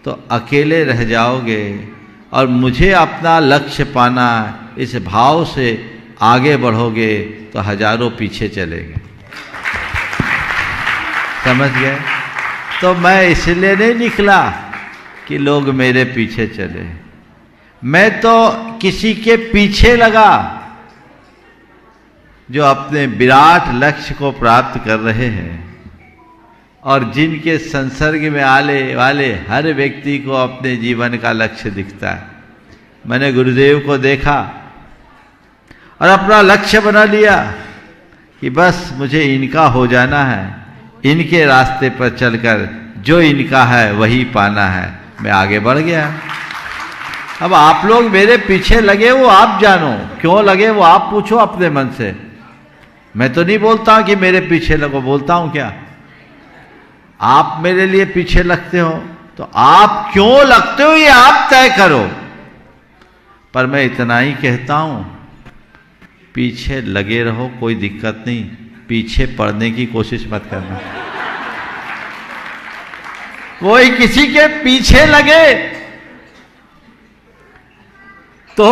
तो अकेले रह जाओगे, और मुझे अपना लक्ष्य पाना, इस भाव से आगे बढ़ोगे तो हजारों पीछे चलेंगे। समझ गए? तो मैं इसलिए नहीं निकला कि लोग मेरे पीछे चले, मैं तो किसी के पीछे लगा जो अपने विराट लक्ष्य को प्राप्त कर रहे हैं, और जिनके संसर्ग में आने वाले हर व्यक्ति को अपने जीवन का लक्ष्य दिखता है। मैंने गुरुदेव को देखा और अपना लक्ष्य बना लिया कि बस मुझे इनका हो जाना है, इनके रास्ते पर चलकर जो इनका है वही पाना है। मैं आगे बढ़ गया। अब आप लोग मेरे पीछे लगे, वो आप जानो, क्यों लगे वो आप पूछो अपने मन से। मैं तो नहीं बोलता हूं कि मेरे पीछे लगो, बोलता हूं क्या आप मेरे लिए पीछे लगते हो, तो आप क्यों लगते हो ये आप तय करो। पर मैं इतना ही कहता हूं, पीछे लगे रहो, कोई दिक्कत नहीं, पीछे पड़ने की कोशिश मत करना। कोई किसी के पीछे लगे तो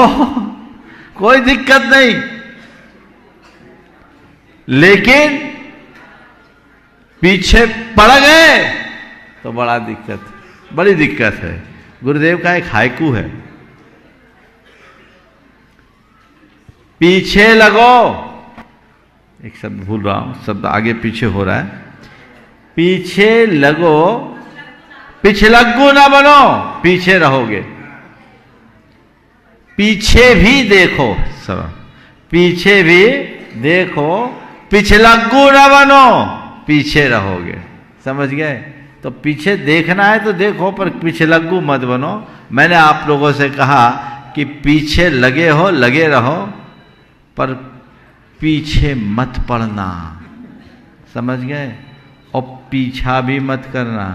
कोई दिक्कत नहीं, लेकिन पीछे पड़ गए तो बड़ा दिक्कत, बड़ी दिक्कत है। गुरुदेव का एक हाइकू है, पीछे लगो, एक शब्द भूल रहा हूं, शब्द आगे पीछे हो रहा है, पीछे लगो, पिछलग्गू ना बनो, पीछे रहोगे। पीछे भी देखो, सब पीछे भी देखो, पिछलग्गू ना बनो, पीछे रहोगे। समझ गए? तो पीछे देखना है तो देखो, पर पीछे लग्गू मत बनो। मैंने आप लोगों से कहा कि पीछे लगे रहो, पर पीछे मत पड़ना, समझ गए? और पीछा भी मत करना,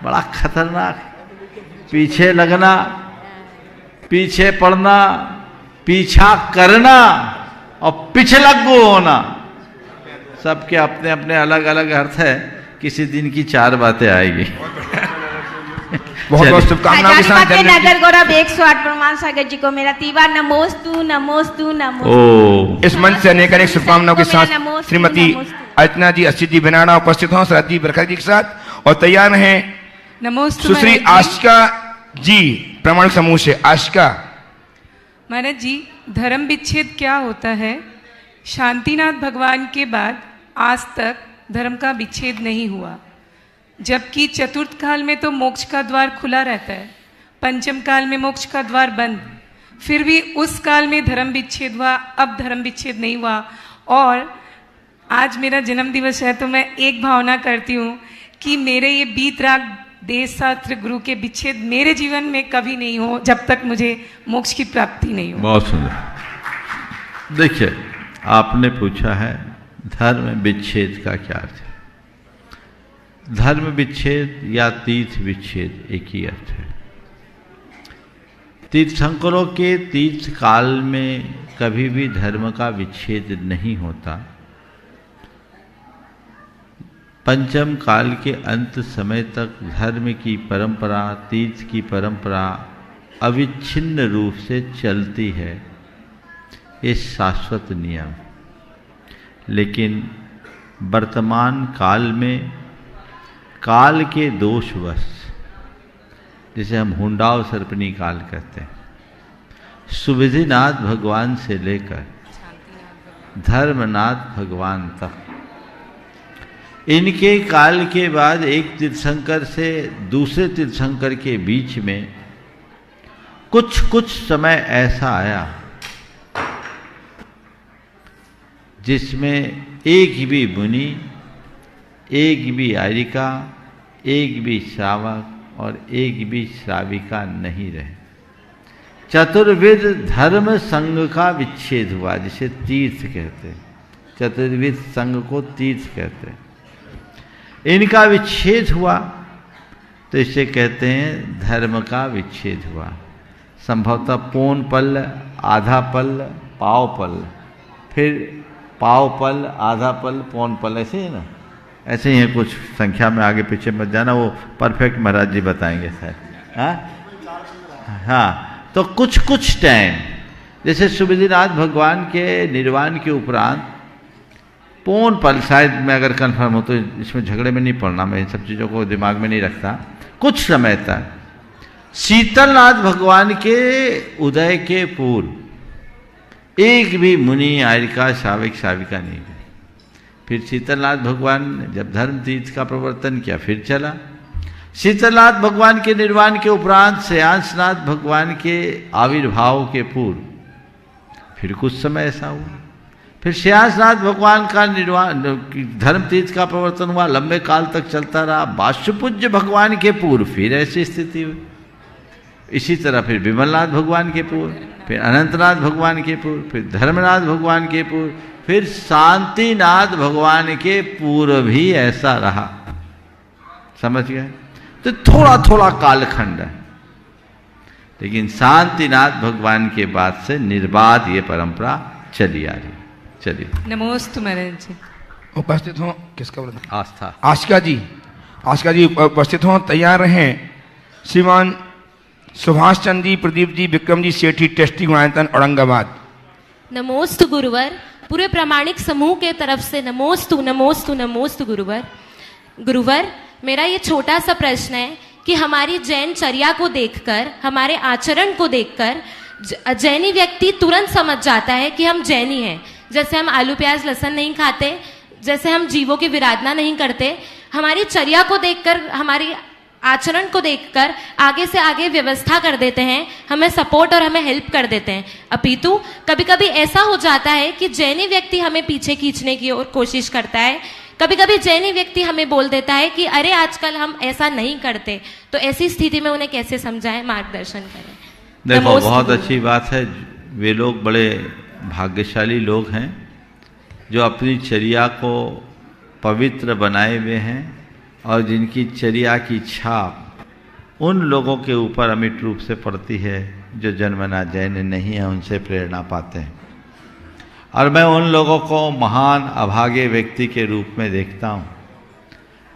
बड़ा खतरनाक। पीछे लगना, पीछे पड़ना, पीछा करना और पिछलग्गू होना, सबके अपने अपने अलग अलग अर्थ है। किसी दिन की 4 बातें आएगी। बहुत बहुत शुभकामनाओं के साथ नगर गौरव 108 प्रमाण सागर जी को मेरा तीवा नमोस्तु नमोस्तु नमोस्तु। इस मंच से अनेक शुभकामनाओं के साथ श्रीमती अर्चना जी, असित जी बनाना उपस्थित हों शरद जी बरखा जी के साथ, और तैयार हैं सुश्री आशिका जी प्रमाणिक समूह से। आशिका। महाराज जी, धर्म विच्छेद क्या होता है? शांतिनाथ भगवान के बाद आज तक धर्म का विच्छेद नहीं हुआ, जबकि चतुर्थ काल में तो मोक्ष का द्वार खुला रहता है, पंचम काल में मोक्ष का द्वार बंद। फिर भी उस काल में धर्म विच्छेद हुआ, अब धर्म विच्छेद नहीं हुआ। और आज मेरा जन्म दिवस है तो मैं एक भावना करती हूँ कि मेरे ये बीत राग देश शास्त्र गुरु के विच्छेद मेरे जीवन में कभी नहीं हो, जब तक मुझे मोक्ष की प्राप्ति नहीं हो। बहुत सुंदर। देखिए, आपने पूछा है धर्म विच्छेद का क्या अर्थ है। धर्म विच्छेद या तीर्थ विच्छेद एक ही अर्थ है। तीर्थंकरों के तीर्थ काल में कभी भी धर्म का विच्छेद नहीं होता। पंचम काल के अंत समय तक धर्म की परंपरा, तीर्थ की परंपरा अविच्छिन्न रूप से चलती है, ये शाश्वत नियम। लेकिन वर्तमान काल में काल के दोषवश, जिसे हम हुंडाव सर्पनी काल कहते हैं, सुविधिनाथ भगवान से लेकर धर्मनाथ भगवान तक, इनके काल के बाद एक तीर्थंकर से दूसरे तीर्थंकर के बीच में कुछ समय ऐसा आया जिसमें एक भी मुनि, एक भी आर्यिका, एक भी श्रावक और एक भी श्राविका नहीं रहे। चतुर्विध धर्म संघ का विच्छेद हुआ, जिसे तीर्थ कहते हैं। चतुर्विध संघ को तीर्थ कहते हैं। इनका विच्छेद हुआ तो इसे कहते हैं धर्म का विच्छेद हुआ। संभवतः पौन पल, आधा पल, पाव पल, फिर पाव पल, आधा पल, पौन पल, ऐसे ही ना, ऐसे ही है। कुछ संख्या में आगे पीछे मत जाना, वो परफेक्ट महाराज जी बताएंगे शायद। हाँ, तो कुछ टाइम, जैसे सुविधिनाथ भगवान के निर्वाण के उपरांत पौन पल, शायद मैं अगर कंफर्म हो तो इसमें झगड़े में नहीं पड़ना, मैं इन सब चीज़ों को दिमाग में नहीं रखता, कुछ समय तक शीतलनाथ भगवान के उदय के पूर्व एक भी मुनि, आर्यिका, श्राविक, श्राविका नहीं हुई। फिर शीतलनाथ भगवान ने जब धर्म तीर्थ का प्रवर्तन किया, फिर चला। शीतलनाथ भगवान के निर्वाण के उपरांत श्रेयांसनाथ भगवान के आविर्भाव के पूर्व फिर कुछ समय ऐसा हुआ। फिर श्रेयांसनाथ भगवान का निर्वाण, धर्म तीर्थ का प्रवर्तन हुआ, लंबे काल तक चलता रहा। बाष्पूज्य भगवान के पूर्व फिर ऐसी स्थिति हुई। इसी तरह फिर विमलनाथ भगवान के पूर्व, फिर अनंतनाथ भगवान के पूर्व, फिर धर्मनाथ भगवान के पूर्व, फिर शांतिनाथ भगवान के पूर्व भी ऐसा रहा। समझ गए? तो थोड़ा थोड़ा कालखंड है, लेकिन शांतिनाथ भगवान के बाद से निर्बाध ये परंपरा चली आ रही। चलिए, नमोस्तु महाराज जी। उपस्थित हों, किसका बोलना? आस्था। आशिका जी, आशिका जी उपस्थित हों, तैयार रहें। श्रीमान सुभाष चंद्र जी, प्रदीप जी, विक्रम जी सेठी, टेस्टी गुणायतन, औरंगाबाद। नमोस्तु गुरुवर। पूरे प्रामाणिक समूह के तरफ से नमोस्तु नमोस्तु नमोस्तु गुरुवर। गुरुवर, मेरा ये छोटा सा प्रश्न है कि हमारी जैन चर्या को देखकर, हमारे आचरण को देखकर जैनी व्यक्ति तुरंत समझ जाता है कि हम जैनी हैं। जैसे हम आलू प्याज लहसुन नहीं खाते, जैसे हम जीवों की विराधना नहीं करते, हमारी चर्या को देखकर, हमारी आचरण को देखकर आगे से आगे व्यवस्था कर देते हैं, हमें सपोर्ट और हमें हेल्प कर देते हैं। अपितु कभी कभी ऐसा हो जाता है कि जैनी व्यक्ति हमें पीछे खींचने की और कोशिश करता है कभी कभी जैनी व्यक्ति हमें बोल देता है कि अरे आजकल हम ऐसा नहीं करते, तो ऐसी स्थिति में उन्हें कैसे समझाएं, मार्गदर्शन करें। देखो, बहुत अच्छी बात है, वे लोग बड़े भाग्यशाली लोग हैं जो अपनी चर्या को पवित्र बनाए हुए हैं और जिनकी चर्या की छाप उन लोगों के ऊपर अमिट रूप से पड़ती है जो जन्मना जैन नहीं है, उनसे प्रेरणा पाते हैं। और मैं उन लोगों को महान अभागे व्यक्ति के रूप में देखता हूँ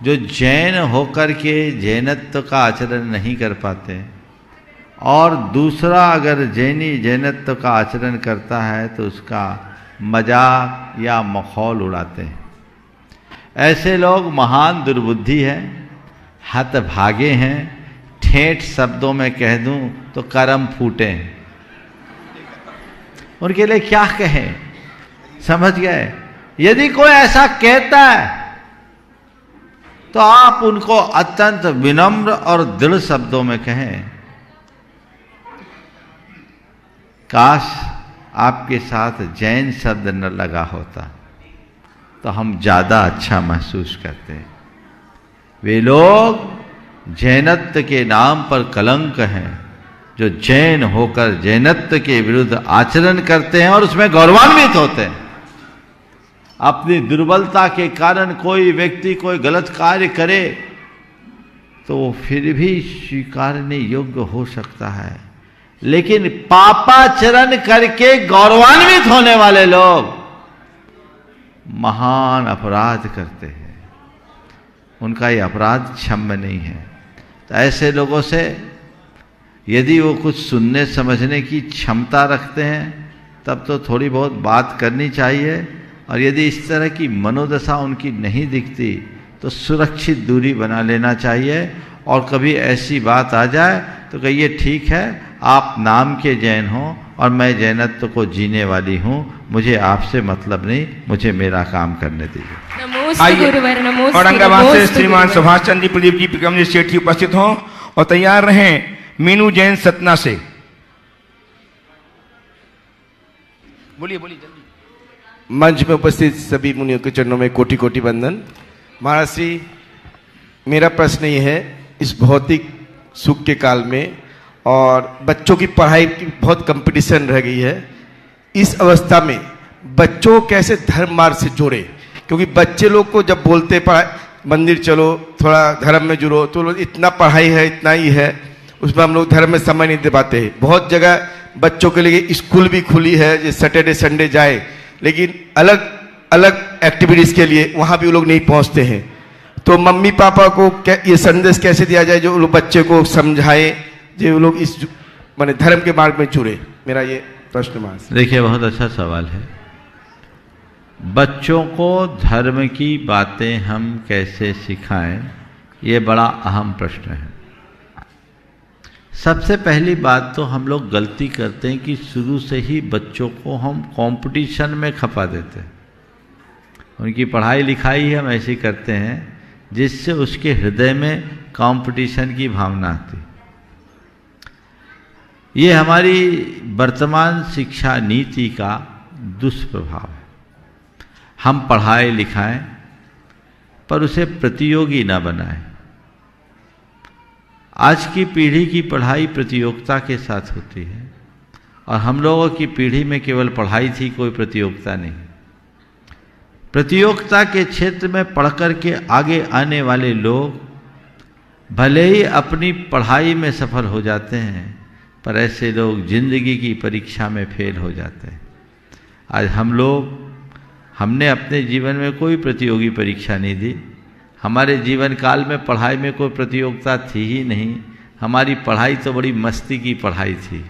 जो जैन होकर के जैनत्व का आचरण नहीं कर पाते और दूसरा अगर जैनत्व का आचरण करता है तो उसका मजाक या मखौल उड़ाते हैं। ऐसे लोग महान दुर्बुद्धि हैं, हतभागे हैं, ठेठ शब्दों में कह दूं तो कर्म फूटे हैं। उनके लिए क्या कहें, समझ गए? यदि कोई ऐसा कहता है तो आप उनको अत्यंत विनम्र और दृढ़ शब्दों में कहें, काश आपके साथ जैन शब्द न लगा होता तो हम ज़्यादा अच्छा महसूस करते हैं। वे लोग जैनत्व के नाम पर कलंक हैं जो जैन होकर जैनत्व के विरुद्ध आचरण करते हैं और उसमें गौरवान्वित होते हैं। अपनी दुर्बलता के कारण कोई व्यक्ति कोई गलत कार्य करे तो वो फिर भी स्वीकारने योग्य हो सकता है, लेकिन पापाचरण करके गौरवान्वित होने वाले लोग महान अपराध करते हैं, उनका ये अपराध क्षम्य नहीं है। तो ऐसे लोगों से यदि वो कुछ सुनने समझने की क्षमता रखते हैं तब तो थोड़ी बहुत बात करनी चाहिए, और यदि इस तरह की मनोदशा उनकी नहीं दिखती तो सुरक्षित दूरी बना लेना चाहिए। और कभी ऐसी बात आ जाए तो कहिए, ठीक है, आप नाम के जैन हो और मैं जैनत्व को जीने वाली हूँ, मुझे आपसे मतलब नहीं, मुझे मेरा काम करने दीजिए। नमोस्तु औरंगाबाद से श्रीमान सुभाष चंद्र प्रदीप जी पिकम जी सेठी उपस्थित हों और तैयार रहें मीनू जैन सतना से। बोलिए बोलिए जल्दी। मंच में उपस्थित सभी मुनियों के चरणों में कोटि कोटि वंदन। महाराज श्री, मेरा प्रश्न ये है, इस भौतिक सुख के काल में और बच्चों की पढ़ाई की बहुत कंपटीशन रह गई है, इस अवस्था में बच्चों को कैसे धर्म मार्ग से जोड़े? क्योंकि बच्चे लोग को जब बोलते मंदिर चलो, थोड़ा धर्म में जुड़ो, तो लोग इतना पढ़ाई है, इतना ही है, उसमें हम लोग धर्म में समय नहीं दे पाते। बहुत जगह बच्चों के लिए स्कूल भी खुली है, जो सैटरडे संडे जाए, लेकिन अलग अलग एक्टिविटीज़ के लिए वहाँ भी वो लोग नहीं पहुँचते हैं। तो मम्मी पापा को ये संदेश कैसे दिया जाए जो लोग बच्चे को समझाए, जो लोग इस माने धर्म के मार्ग में जुड़े? मेरा ये प्रश्न मास। देखिए, बहुत अच्छा सवाल है। बच्चों को धर्म की बातें हम कैसे सिखाएं, ये बड़ा अहम प्रश्न है। सबसे पहली बात तो हम लोग गलती करते हैं कि शुरू से ही बच्चों को हम कंपटीशन में खपा देते हैं। उनकी पढ़ाई लिखाई हम ऐसी करते हैं जिससे उसके हृदय में कंपटीशन की भावना आती। ये हमारी वर्तमान शिक्षा नीति का दुष्प्रभाव है। हम पढ़ाएं लिखाएं पर उसे प्रतियोगी ना बनाएं। आज की पीढ़ी की पढ़ाई प्रतियोगिता के साथ होती है और हम लोगों की पीढ़ी में केवल पढ़ाई थी, कोई प्रतियोगिता नहीं। प्रतियोगिता के क्षेत्र में पढ़कर के आगे आने वाले लोग भले ही अपनी पढ़ाई में सफल हो जाते हैं, पर ऐसे लोग जिंदगी की परीक्षा में फेल हो जाते हैं। आज हमने अपने जीवन में कोई प्रतियोगी परीक्षा नहीं दी। हमारे जीवन काल में पढ़ाई में कोई प्रतियोगिता थी ही नहीं। हमारी पढ़ाई तो बड़ी मस्ती की पढ़ाई थी।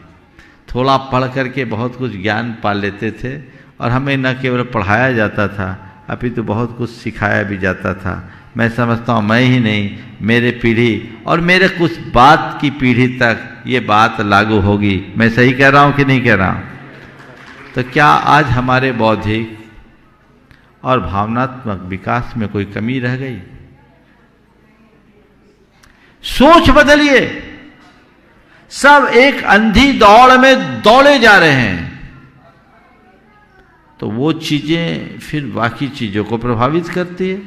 थोड़ा पढ़ करके बहुत कुछ ज्ञान पा लेते थे और हमें न केवल पढ़ाया जाता था, अभी तो बहुत कुछ सिखाया भी जाता था। मैं समझता हूँ मैं ही नहीं, मेरे पीढ़ी और मेरे कुछ बाद की पीढ़ी तक ये बात लागू होगी। मैं सही कह रहा हूँ कि नहीं कह रहा हूँ? तो क्या आज हमारे बौद्धिक और भावनात्मक विकास में कोई कमी रह गई? सोच बदलिए। सब एक अंधी दौड़ में दौड़े जा रहे हैं, तो वो चीजें फिर बाकी चीजों को प्रभावित करती है।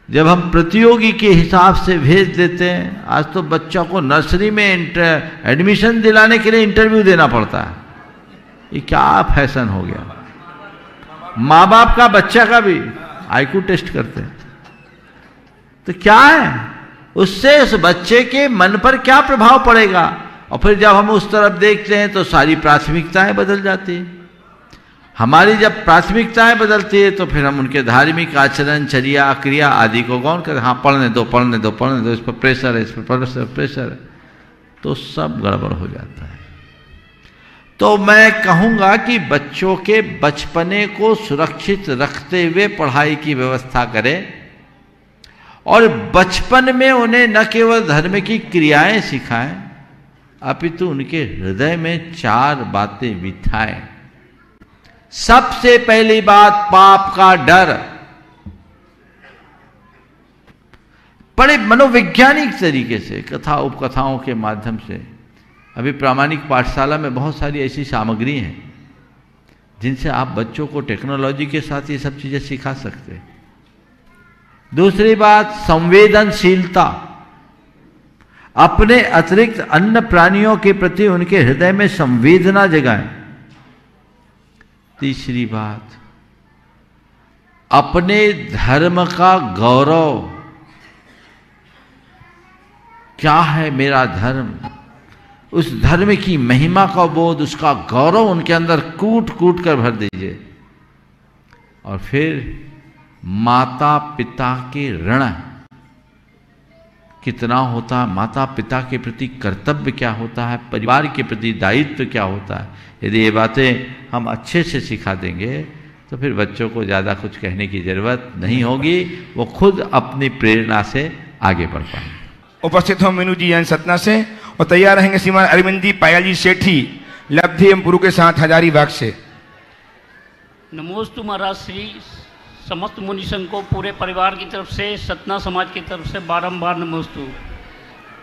जब हम प्रतियोगी के हिसाब से भेज देते हैं, आज तो बच्चों को नर्सरी में एडमिशन दिलाने के लिए इंटरव्यू देना पड़ता है। ये क्या फैशन हो गया। माँ बाप का बच्चा का भी आईक्यू टेस्ट करते हैं, तो क्या है उससे उस बच्चे के मन पर क्या प्रभाव पड़ेगा। और फिर जब हम उस तरफ देखते हैं तो सारी प्राथमिकताएं बदल जाती हैं। हमारी जब प्राथमिकताएं बदलती है तो फिर हम उनके धार्मिक आचरण, चर्या, क्रिया आदि को गौण करते, हाँ पढ़ने दो पढ़ने दो पढ़ने दो, इस पर प्रेशर है, इस पर प्रेशर है, तो सब गड़बड़ हो जाता है। तो मैं कहूँगा कि बच्चों के बचपने को सुरक्षित रखते हुए पढ़ाई की व्यवस्था करें और बचपन में उन्हें न केवल धर्म की क्रियाएं सिखाएं अपितु उनके हृदय में 4 बातें बिठाएं। सबसे पहली बात, पाप का डर। बड़े मनोवैज्ञानिक तरीके से कथा उपकथाओं के माध्यम से, अभी प्रामाणिक पाठशाला में बहुत सारी ऐसी सामग्री हैं जिनसे आप बच्चों को टेक्नोलॉजी के साथ ये सब चीजें सिखा सकते हैं। दूसरी बात, संवेदनशीलता। अपने अतिरिक्त अन्य प्राणियों के प्रति उनके हृदय में संवेदना जगाएं। तीसरी बात, अपने धर्म का गौरव। क्या है मेरा धर्म, उस धर्म की महिमा का बोध, उसका गौरव उनके अंदर कूट कूट कर भर दीजिए। और फिर माता पिता के ऋण कितना होता है, माता पिता के प्रति कर्तव्य क्या होता है, परिवार के प्रति दायित्व क्या होता है। यदि ये बातें हम अच्छे से सिखा देंगे तो फिर बच्चों को ज़्यादा कुछ कहने की जरूरत नहीं होगी, वो खुद अपनी प्रेरणा से आगे बढ़ पाएंगे। उपस्थित हो मीनू जी जैन सतना से और तैयार रहेंगे श्रीमान अरविंद जी पायल जी सेठी लब्धि एवं पुरु के साथ हजारीबाग से। नमोस्तु महाराज श्री समस्त मुनि संघ को पूरे परिवार की तरफ से, सतना समाज की तरफ से बारंबार नमोस्तु।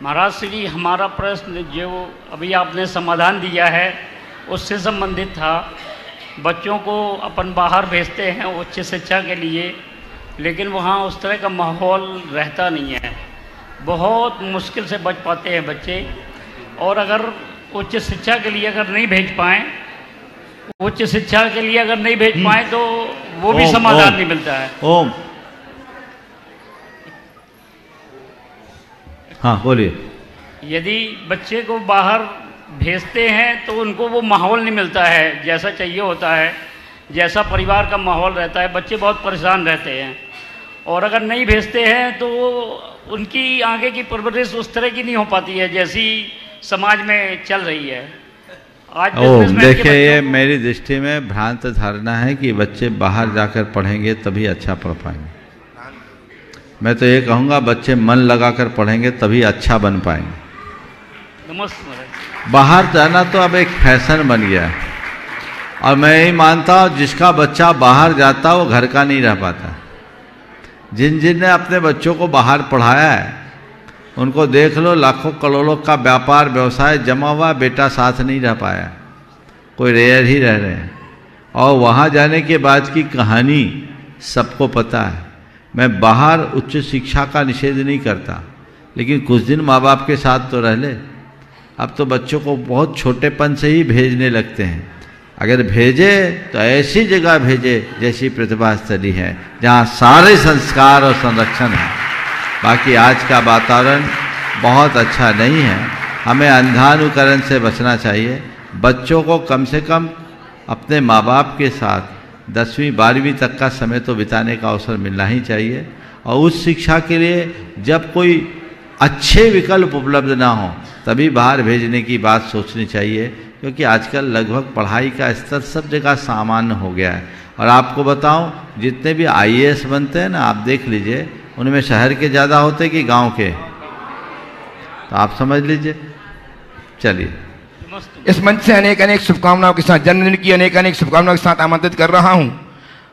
महाराज श्री, हमारा प्रश्न जो अभी आपने समाधान दिया है उससे संबंधित था। बच्चों को अपन बाहर भेजते हैं उच्च शिक्षा के लिए, लेकिन वहाँ उस तरह का माहौल रहता नहीं है, बहुत मुश्किल से बच पाते हैं बच्चे। और अगर उच्च शिक्षा के लिए अगर नहीं भेज पाएँ, उच्च शिक्षा के लिए अगर नहीं भेज पाए तो वो भी समाधान नहीं मिलता है। ओम, हाँ बोलिए। यदि बच्चे को बाहर भेजते हैं तो उनको वो माहौल नहीं मिलता है जैसा चाहिए होता है, जैसा परिवार का माहौल रहता है, बच्चे बहुत परेशान रहते हैं। और अगर नहीं भेजते हैं तो उनकी आगे की परवरिश उस तरह की नहीं हो पाती है जैसी समाज में चल रही है आज। देखिए, ये मेरी दृष्टि में भ्रांत धारणा है कि बच्चे बाहर जाकर पढ़ेंगे तभी अच्छा पढ़ पाएंगे। मैं तो ये कहूँगा बच्चे मन लगाकर पढ़ेंगे तभी अच्छा बन पाएंगे। नमस्ते। बाहर जाना तो अब एक फैशन बन गया है और मैं यही मानता हूँ जिसका बच्चा बाहर जाता वो घर का नहीं रह पाता। जिन ने अपने बच्चों को बाहर पढ़ाया है उनको देख लो, लाखों करोड़ों का व्यापार व्यवसाय जमा हुआ, बेटा साथ नहीं रह पाया, कोई रेयर ही रह रहे हैं। और वहाँ जाने के बाद की कहानी सबको पता है। मैं बाहर उच्च शिक्षा का निषेध नहीं करता, लेकिन कुछ दिन माँ बाप के साथ तो रह ले। अब तो बच्चों को बहुत छोटेपन से ही भेजने लगते हैं। अगर भेजे तो ऐसी जगह भेजे जैसी प्रतिभा स्थली है, जहाँ सारे संस्कार और संरक्षण है। बाकी आज का वातावरण बहुत अच्छा नहीं है, हमें अंधानुकरण से बचना चाहिए। बच्चों को कम से कम अपने माँ बाप के साथ 10वीं 12वीं तक का समय तो बिताने का अवसर मिलना ही चाहिए। और उस शिक्षा के लिए जब कोई अच्छे विकल्प उपलब्ध ना हो तभी बाहर भेजने की बात सोचनी चाहिए, क्योंकि आजकल लगभग पढ़ाई का स्तर सब जगह सामान्य हो गया है। और आपको बताऊं, जितने भी IAS बनते हैं ना, आप देख लीजिए उनमें शहर के ज़्यादा होते कि गांव के, तो आप समझ लीजिए। चलिए, इस मंच से अनेक अनेक शुभकामनाओं के साथ, जन्मदिन की अनेक अनेक शुभकामनाओं के साथ आमंत्रित कर रहा हूं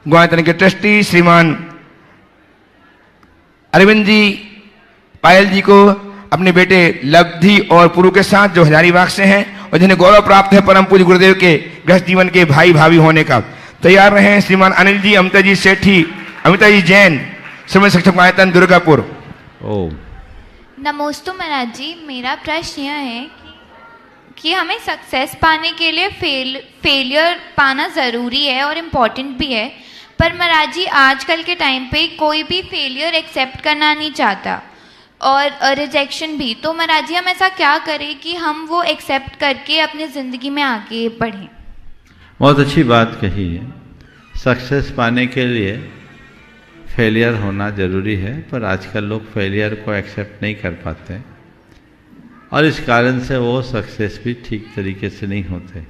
ग्वायतन के ट्रस्टी श्रीमान अरविंद जी पायल जी को, अपने बेटे लब्धि और पुरु के साथ जो हजारीबाग से हैं और जिन्हें गौरव प्राप्त है परम पूज्य गुरुदेव के गृहस्थ जीवन के भाई भाभी होने का। तैयार रहे श्रीमान अनिल जी, अमिता जी सेठी, अमिता जी जैन श्रीमती शिक्षक गुणायतन दुर्गापुर। ओम नमोस्तु महाराज जी, मेरा प्रश्न यह है कि हमें सक्सेस पाने के लिए फेलियर पाना ज़रूरी है और इम्पॉर्टेंट भी है, पर महाराज जी आजकल के टाइम पे कोई भी फेलियर एक्सेप्ट करना नहीं चाहता और रिजेक्शन भी। तो महाराज जी हम ऐसा क्या करें कि हम वो एक्सेप्ट करके अपनी ज़िंदगी में आगे बढ़ें? बहुत अच्छी बात कही है। सक्सेस पाने के लिए फेलियर होना ज़रूरी है, पर आजकल लोग फेलियर को एक्सेप्ट नहीं कर पाते और इस कारण से वो सक्सेस भी ठीक तरीके से नहीं होते।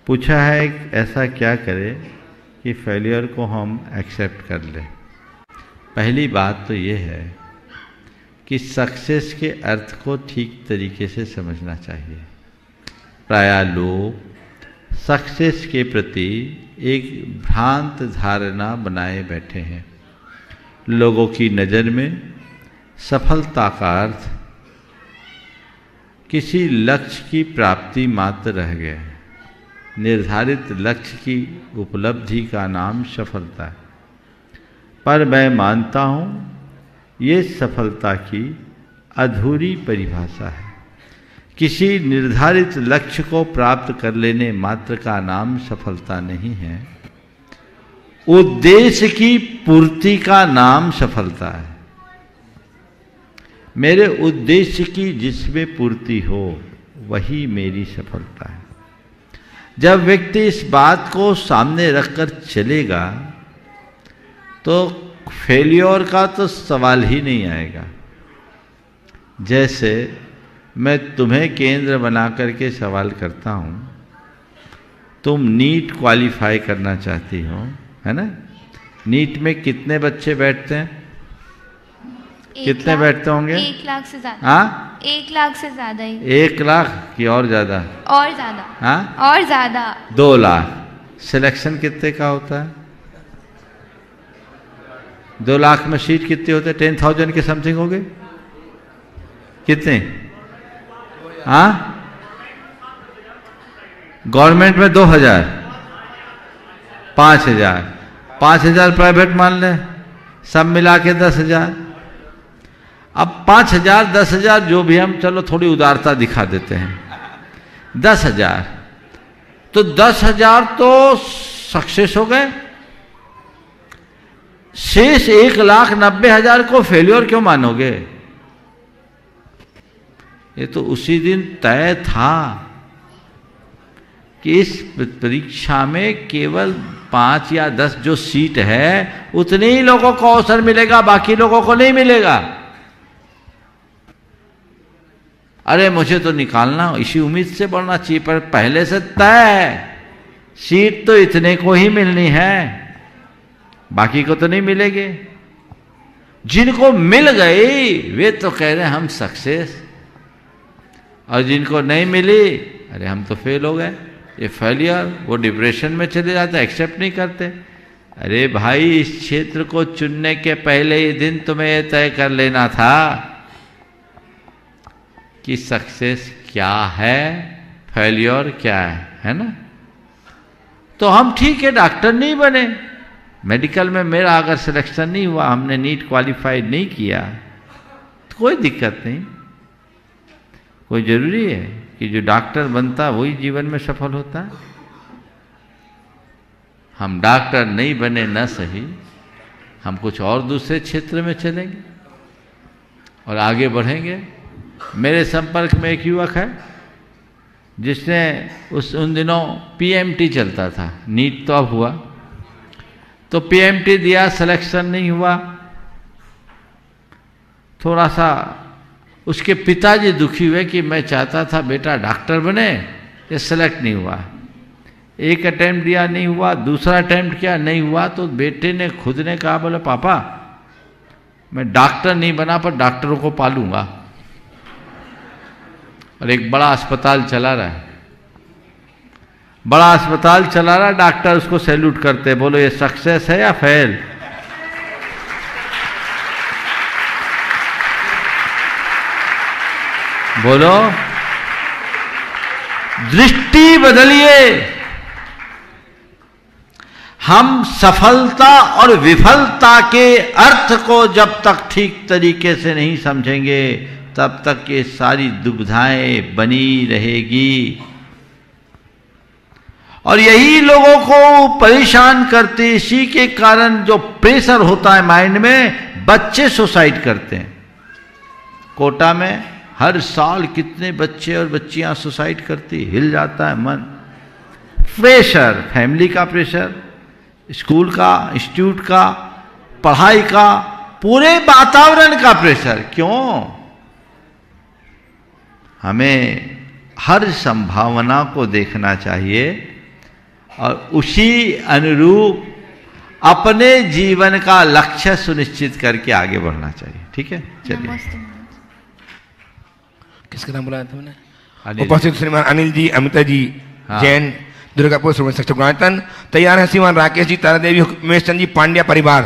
पूछा है ऐसा क्या करें कि फेलियर को हम एक्सेप्ट कर लें। पहली बात तो ये है कि सक्सेस के अर्थ को ठीक तरीके से समझना चाहिए। प्रायः लोग सक्सेस के प्रति एक भ्रांत धारणा बनाए बैठे हैं। लोगों की नज़र में सफलता का अर्थ किसी लक्ष्य की प्राप्ति मात्र रह गया है। निर्धारित लक्ष्य की उपलब्धि का नाम सफलता है, पर मैं मानता हूँ ये सफलता की अधूरी परिभाषा है। किसी निर्धारित लक्ष्य को प्राप्त कर लेने मात्र का नाम सफलता नहीं है। उद्देश्य की पूर्ति का नाम सफलता है। मेरे उद्देश्य की जिसमें पूर्ति हो वही मेरी सफलता है। जब व्यक्ति इस बात को सामने रखकर चलेगा तो फेलियर का तो सवाल ही नहीं आएगा। जैसे मैं तुम्हें केंद्र बना करके सवाल करता हूँ, तुम नीट क्वालिफाई करना चाहती हो, है ना? नीट में कितने बच्चे बैठते हैं? कितने बैठते होंगे? 1 लाख से ज्यादा। हाँ, 1 लाख से ज्यादा ही। 1 लाख की और ज्यादा? और ज्यादा। हाँ, और ज्यादा। 2 लाख। सिलेक्शन कितने का होता है? 2 लाख में सीट कितने होते हैं? 10,000 के समथिंग हो गए। कितने? हाँ, गवर्नमेंट में 2,000, 5,000, 5,000 प्राइवेट मान ले, सब मिला के 10,000। अब 5,000 10,000 जो भी, हम चलो थोड़ी उदारता दिखा देते हैं। 10,000 तो 10,000 तो सक्सेस हो गए। शेष 1,90,000 को फेलियर क्यों मानोगे? ये तो उसी दिन तय था कि इस परीक्षा में केवल 5 या 10 जो सीट है उतने ही लोगों को अवसर मिलेगा, बाकी लोगों को नहीं मिलेगा। अरे मुझे तो निकालना, इसी उम्मीद से बढ़ना चाहिए, पर पहले से तय है सीट तो इतने को ही मिलनी है, बाकी को तो नहीं मिलेगी। जिनको मिल गई वे तो कह रहे हैं हम सक्सेस, और जिनको नहीं मिली अरे हम तो फेल हो गए। ये फेलियर, वो डिप्रेशन में चले जाते, एक्सेप्ट नहीं करते। अरे भाई, इस क्षेत्र को चुनने के पहले ही दिन तुम्हें यह तय कर लेना था कि सक्सेस क्या है, फेलियर क्या है ना? तो हम ठीक है डॉक्टर नहीं बने, मेडिकल में मेरा अगर सिलेक्शन नहीं हुआ, हमने नीट क्वालिफाई नहीं किया, तो कोई दिक्कत नहीं। कोई जरूरी है कि जो डॉक्टर बनता वही जीवन में सफल होता है? हम डॉक्टर नहीं बने न सही, हम कुछ और दूसरे क्षेत्र में चलेंगे और आगे बढ़ेंगे। मेरे संपर्क में एक युवक है जिसने उन दिनों पीएमटी चलता था, नीट तो अब हुआ, तो पीएमटी दिया, सिलेक्शन नहीं हुआ। थोड़ा सा उसके पिताजी दुखी हुए कि मैं चाहता था बेटा डॉक्टर बने, ये सेलेक्ट नहीं हुआ। एक अटेम्प्ट दिया, नहीं हुआ, दूसरा अटेम्प्ट किया, नहीं हुआ, तो बेटे ने खुद ने कहा, बोले पापा मैं डॉक्टर नहीं बना पर डॉक्टरों को पालूंगा, और एक बड़ा अस्पताल चला रहा है, बड़ा अस्पताल चला रहा है। डॉक्टर उसको सैल्यूट करते, बोलो ये सक्सेस है या फेल? बोलो, दृष्टि बदलिए। हम सफलता और विफलता के अर्थ को जब तक ठीक तरीके से नहीं समझेंगे तब तक ये सारी दुविधाएं बनी रहेगी। और यही लोगों को परेशान करते, इसी के कारण जो प्रेशर होता है माइंड में, बच्चे सुसाइड करते हैं। कोटा में हर साल कितने बच्चे और बच्चियां सुसाइड करती, हिल जाता है मन। प्रेशर, फैमिली का प्रेशर, स्कूल का, इंस्टीट्यूट का, पढ़ाई का, पूरे वातावरण का प्रेशर। क्यों? हमें हर संभावना को देखना चाहिए और उसी अनुरूप अपने जीवन का लक्ष्य सुनिश्चित करके आगे बढ़ना चाहिए। ठीक है, चलिए। किसका नाम बुलाया था मैंने? उपस्थित श्रीमान अनिल जी, अमिता जी, जैन, दुर्गापुर श्रवण शिक्षक गुणायतन। तैयार है श्रीमान राकेश जी, तारा देवी, उमेश चंद जी, पांड्या परिवार,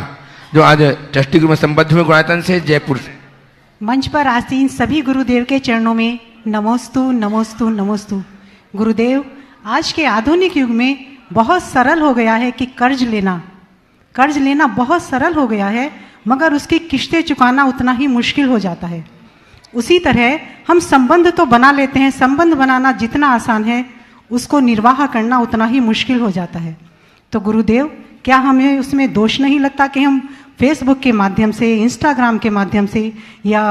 जो आज ट्रस्टी ग्रुप में संबद्ध हुए गुणायतन से, जयपुर से। मंच पर आसीन सभी गुरुदेव के चरणों में नमोस्तु नमोस्तु नमोस्तु। गुरुदेव, आज के आधुनिक युग में बहुत सरल हो गया है कि कर्ज लेना बहुत सरल हो गया है, मगर उसकी किश्तें चुकाना उतना ही मुश्किल हो जाता है। उसी तरह हम संबंध तो बना लेते हैं, संबंध बनाना जितना आसान है उसको निर्वाह करना उतना ही मुश्किल हो जाता है। तो गुरुदेव, क्या हमें उसमें दोष नहीं लगता कि हम फेसबुक के माध्यम से, इंस्टाग्राम के माध्यम से या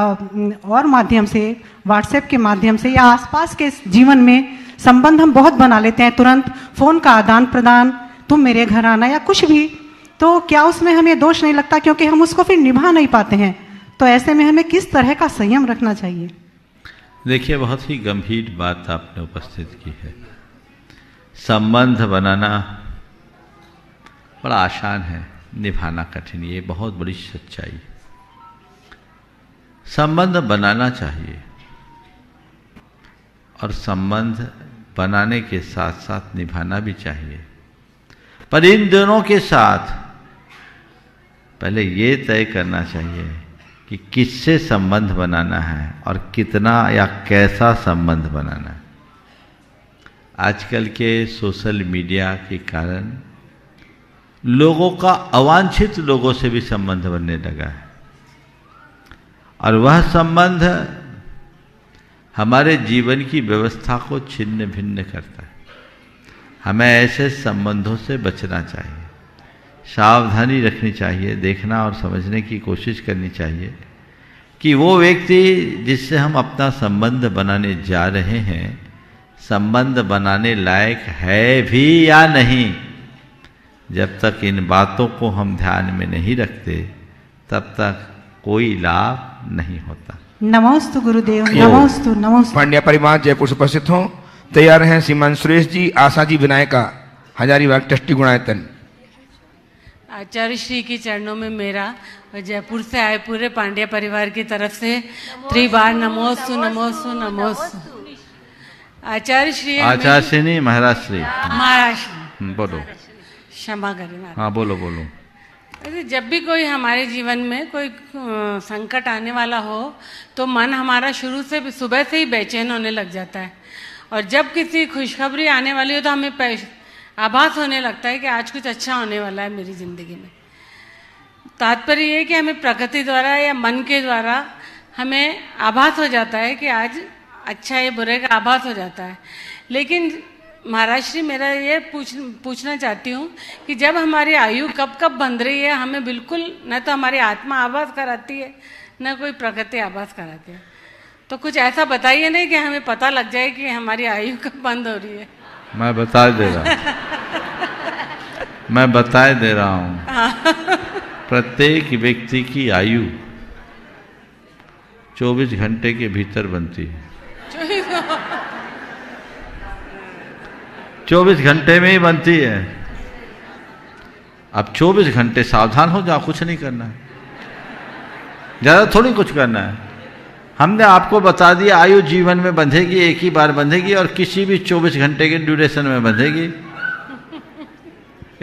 और माध्यम से, व्हाट्सएप के माध्यम से या आसपास के जीवन में संबंध हम बहुत बना लेते हैं, तुरंत फोन का आदान प्रदान, तुम मेरे घर आना या कुछ भी, तो क्या उसमें हमें दोष नहीं लगता? क्योंकि हम उसको फिर निभा नहीं पाते हैं। तो ऐसे में हमें किस तरह का संयम रखना चाहिए? देखिए, बहुत ही गंभीर बात आपने उपस्थित की है। संबंध बनाना बड़ा आसान है, निभाना कठिन, ये बहुत बड़ी सच्चाई। संबंध बनाना चाहिए और संबंध बनाने के साथ साथ निभाना भी चाहिए, पर इन दोनों के साथ पहले ये तय करना चाहिए कि किससे संबंध बनाना है और कितना या कैसा संबंध बनाना है। आजकल के सोशल मीडिया के कारण लोगों का अवांछित लोगों से भी संबंध बनने लगा है और वह संबंध हमारे जीवन की व्यवस्था को छिन्न भिन्न करता है। हमें ऐसे संबंधों से बचना चाहिए, सावधानी रखनी चाहिए, देखना और समझने की कोशिश करनी चाहिए कि वो व्यक्ति जिससे हम अपना संबंध बनाने जा रहे हैं, संबंध बनाने लायक है भी या नहीं। जब तक इन बातों को हम ध्यान में नहीं रखते तब तक कोई लाभ नहीं होता। नमोस्तु गुरुदेव, नमोस्तु नमोस्तु। पांड्या परिवार जयपुर से उपस्थित हों। तैयार हैं श्रीमान सुरेश जी, आशा जी, विनायका, हजारीबाग ट्रस्टी गुणायतन। आचार्य श्री के चरणों में मेरा और जयपुर से आए पूरे पांड्या परिवार की तरफ से त्रिबार नमोस्तु नमोस्तु नमोस्तु। आचार्य श्री, आचार्य श्री नहीं, महाराज श्री, महाराज, बोलो, क्षमा करें। हाँ बोलो बोलो। जब भी कोई हमारे जीवन में कोई संकट आने वाला हो तो मन हमारा शुरू से सुबह से ही बेचैन होने लग जाता है, और जब किसी खुशखबरी आने वाली हो तो हमें आभास होने लगता है कि आज कुछ अच्छा होने वाला है मेरी जिंदगी में। तात्पर्य ये कि हमें प्रकृति द्वारा या मन के द्वारा हमें आभास हो जाता है कि आज अच्छा है बुरे का आभास हो जाता है। लेकिन महाराज श्री, मेरा ये पूछना चाहती हूँ कि जब हमारी आयु कब कब बंध रही है, हमें बिल्कुल न तो हमारी आत्मा आभास कराती है न कोई प्रकृति आभास कराती है, तो कुछ ऐसा बताइए नहीं कि हमें पता लग जाए कि हमारी आयु कब बंद हो रही है। मैं बता दे रहा हूँ मैं बता दे रहा हूँ प्रत्येक व्यक्ति की आयु 24 घंटे के भीतर बनती है। 24 घंटे में ही बनती है। अब 24 घंटे सावधान हो जाओ, कुछ नहीं करना है, ज़्यादा थोड़ी कुछ करना है। हमने आपको बता दिया आयु जीवन में बंधेगी, एक ही बार बंधेगी और किसी भी 24 घंटे के ड्यूरेशन में बंधेगी।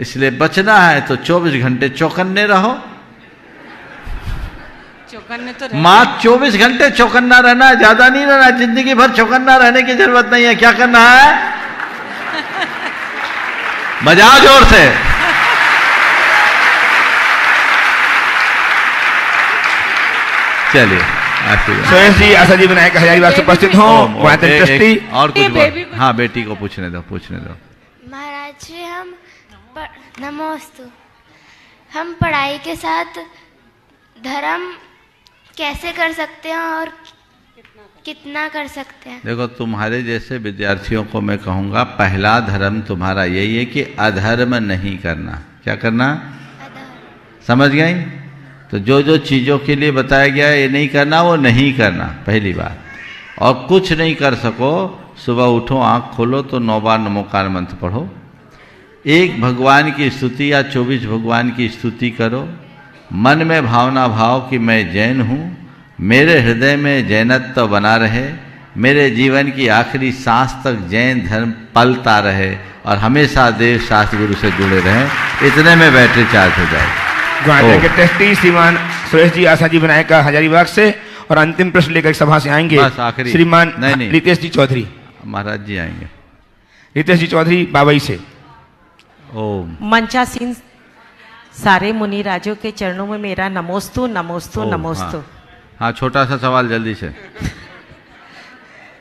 इसलिए बचना है तो 24 घंटे चौकन्ने रहो। चौकन्ने तो मात्र 24 घंटे चौकन्ना रहना है, ज्यादा नहीं रहना। जिंदगी भर चौकन्ना रहने की जरूरत नहीं है। क्या करना है? बजाओ जोर से। चलिए सुरेश जी आशा जी विनायक हजारीबाग से उपस्थित हों। और कुछ हाँ बेटी को पूछने दो महाराज जी नमोस्तु। हम पढ़ाई के साथ धर्म कैसे कर सकते हैं और कितना कर सकते हैं? देखो, तुम्हारे जैसे विद्यार्थियों को मैं कहूँगा पहला धर्म तुम्हारा यही है कि अधर्म नहीं करना। क्या करना? समझ गई? तो जो जो चीज़ों के लिए बताया गया है ये नहीं करना, वो नहीं करना, पहली बात। और कुछ नहीं कर सको, सुबह उठो, आँख खोलो तो 9 बार नमोकार मंत्र पढ़ो, एक भगवान की स्तुति या 24 भगवान की स्तुति करो, मन में भावना भाव कि मैं जैन हूँ, मेरे हृदय में जैनत्व बना रहे, मेरे जीवन की आखिरी सांस तक जैन धर्म पलता रहे और हमेशा देव शास्त्र गुरु से जुड़े रहें। इतने में बैटरी चार्ज हो जाएगी। के टेस्टी श्रीमान सुरेश जी आशा जी विनायक हजारीबाग से। और अंतिम प्रश्न लेकर सभा से आएंगे श्रीमान रितेश जी चौधरी। महाराज जी आएंगे। रितेश जी चौधरी बाबई से। ओम। मंचासीन सारे मुनि राजों के चरणों में मेरा नमोस्तु नमोस्तु नमोस्तु। हाँ, छोटा सा सवाल जल्दी से।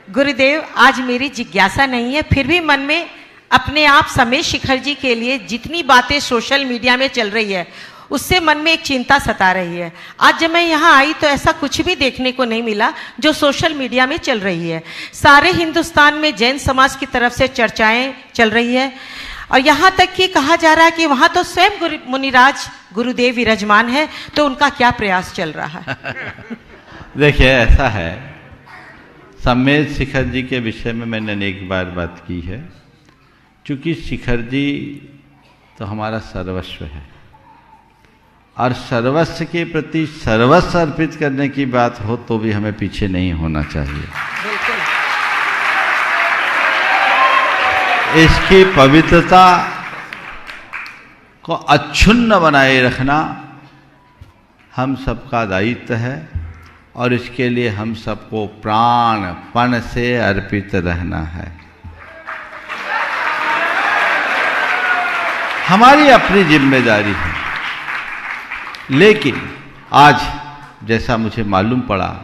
गुरुदेव, आज मेरी जिज्ञासा नहीं है, फिर भी मन में अपने आप समेश शिखर जी के लिए जितनी बातें सोशल मीडिया में चल रही है उससे मन में एक चिंता सता रही है। आज जब मैं यहाँ आई तो ऐसा कुछ भी देखने को नहीं मिला जो सोशल मीडिया में चल रही है। सारे हिंदुस्तान में जैन समाज की तरफ से चर्चाएं चल रही है और यहाँ तक कि कहा जा रहा है कि वहाँ तो स्वयं मुनिराज गुरुदेव विराजमान है, तो उनका क्या प्रयास चल रहा है? देखिए, ऐसा है, समेश शिखर जी के विषय में मैंने अनेक बार बात की है। चूँकि शिखर जी तो हमारा सर्वस्व है और सर्वस्व के प्रति सर्वस्व अर्पित करने की बात हो तो भी हमें पीछे नहीं होना चाहिए। इसकी पवित्रता को अक्षुण्ण बनाए रखना हम सबका दायित्व है और इसके लिए हम सबको प्राणपण से अर्पित रहना है। हमारी अपनी जिम्मेदारी है। लेकिन आज जैसा मुझे मालूम पड़ा,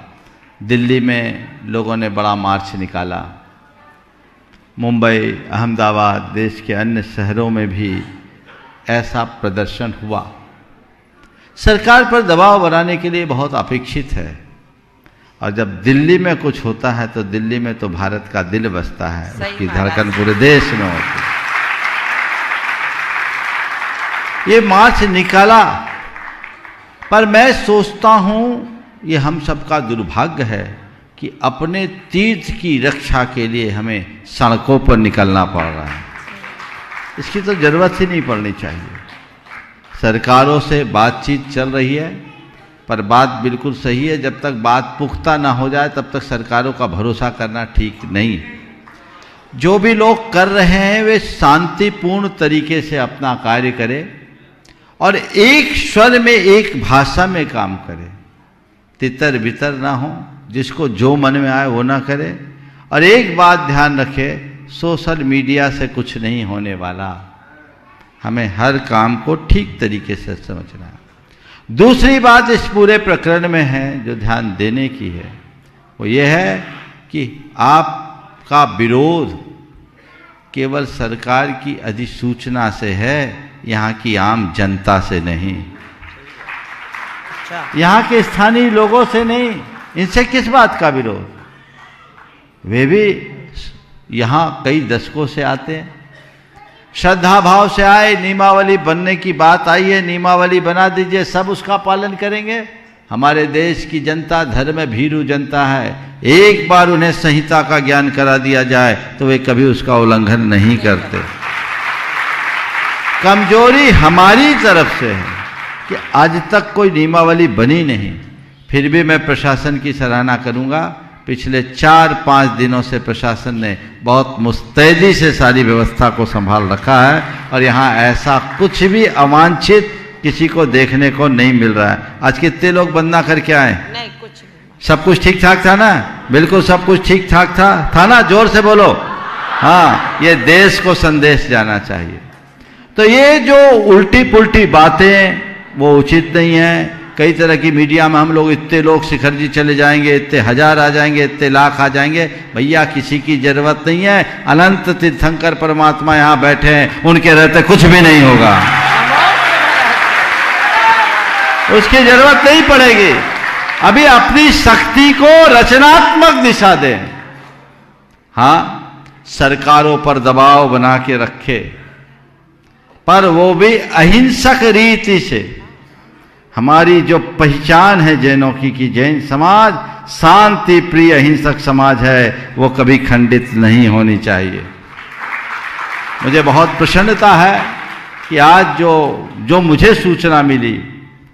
दिल्ली में लोगों ने बड़ा मार्च निकाला, मुंबई, अहमदाबाद, देश के अन्य शहरों में भी ऐसा प्रदर्शन हुआ। सरकार पर दबाव बनाने के लिए बहुत अपेक्षित है और जब दिल्ली में कुछ होता है तो दिल्ली में तो भारत का दिल बसता है, उसकी धड़कन पूरे देश में होती है। ये मार्च निकाला, पर मैं सोचता हूँ ये हम सबका दुर्भाग्य है कि अपने तीर्थ की रक्षा के लिए हमें सड़कों पर निकलना पड़ रहा है। इसकी तो जरूरत ही नहीं पड़नी चाहिए। सरकारों से बातचीत चल रही है, पर बात बिल्कुल सही है, जब तक बात पुख्ता ना हो जाए तब तक सरकारों का भरोसा करना ठीक नहीं। जो भी लोग कर रहे हैं वे शांतिपूर्ण तरीके से अपना कार्य करें और एक स्वर में, एक भाषा में काम करें, तितर बितर ना हो, जिसको जो मन में आए वो ना करे। और एक बात ध्यान रखे, सोशल मीडिया से कुछ नहीं होने वाला, हमें हर काम को ठीक तरीके से समझना है। दूसरी बात इस पूरे प्रकरण में है जो ध्यान देने की है, वो ये है कि आपका विरोध केवल सरकार की अधिसूचना से है, यहाँ की आम जनता से नहीं, यहाँ के स्थानीय लोगों से नहीं। इनसे किस बात का विरोध? वे भी यहाँ कई दशकों से आते हैं, श्रद्धा भाव से आए, नियमावली बनने की बात आई है, नियमावली बना दीजिए, सब उसका पालन करेंगे। हमारे देश की जनता धर्म भीरू जनता है, एक बार उन्हें संहिता का ज्ञान करा दिया जाए तो वे कभी उसका उल्लंघन नहीं करते। कमजोरी हमारी तरफ से है कि आज तक कोई नियमावली बनी नहीं। फिर भी मैं प्रशासन की सराहना करूंगा, पिछले 4-5 दिनों से प्रशासन ने बहुत मुस्तैदी से सारी व्यवस्था को संभाल रखा है और यहाँ ऐसा कुछ भी अवांछित किसी को देखने को नहीं मिल रहा है। आज कितने लोग बंदना करके आए? नहीं, कुछ नहीं। सब कुछ ठीक ठाक था ना? बिल्कुल सब कुछ ठीक ठाक था ना? जोर से बोलो। हाँ, ये देश को संदेश जाना चाहिए। तो ये जो उल्टी पुल्टी बातें वो उचित नहीं है। कई तरह की मीडिया में हम लोग इतने लोग शिखर जी चले जाएंगे, इतने हजार आ जाएंगे, इतने लाख आ जाएंगे। भैया किसी की जरूरत नहीं है। अनंत तीर्थंकर परमात्मा यहाँ बैठे हैं, उनके रहते कुछ भी नहीं होगा, उसकी जरूरत नहीं पड़ेगी। अभी अपनी शक्ति को रचनात्मक दिशा दें। हाँ, सरकारों पर दबाव बना के रखे, पर वो भी अहिंसक रीति से। हमारी जो पहचान है जैनों की कि जैन समाज शांति प्रिय अहिंसक समाज है, वो कभी खंडित नहीं होनी चाहिए। मुझे बहुत प्रसन्नता है कि आज जो मुझे सूचना मिली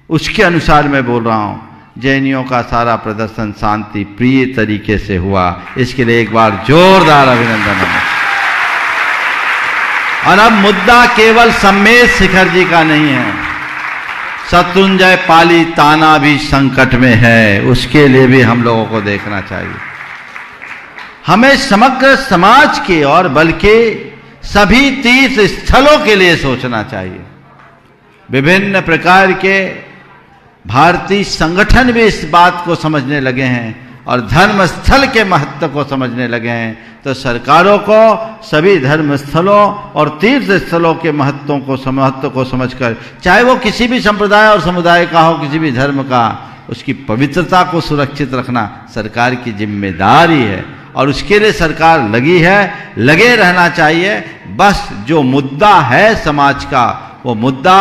उसके अनुसार मैं बोल रहा हूं, जैनियों का सारा प्रदर्शन शांति प्रिय तरीके से हुआ। इसके लिए एक बार जोरदार अभिनंदन है। और अब मुद्दा केवल सम्मेद शिखर जी का नहीं है, शत्रुंजय पाली ताना भी संकट में है, उसके लिए भी हम लोगों को देखना चाहिए। हमें समग्र समाज के और बल्कि सभी तीर्थ स्थलों के लिए सोचना चाहिए। विभिन्न प्रकार के भारतीय संगठन भी इस बात को समझने लगे हैं और धर्म स्थल के महत्व को समझने लगे हैं। तो सरकारों को सभी धर्म स्थलों और तीर्थ स्थलों के महत्व को समझकर, चाहे वो किसी भी संप्रदाय और समुदाय का हो, किसी भी धर्म का, उसकी पवित्रता को सुरक्षित रखना सरकार की जिम्मेदारी है। और उसके लिए सरकार लगी है, लगे रहना चाहिए। बस जो मुद्दा है समाज का, वो मुद्दा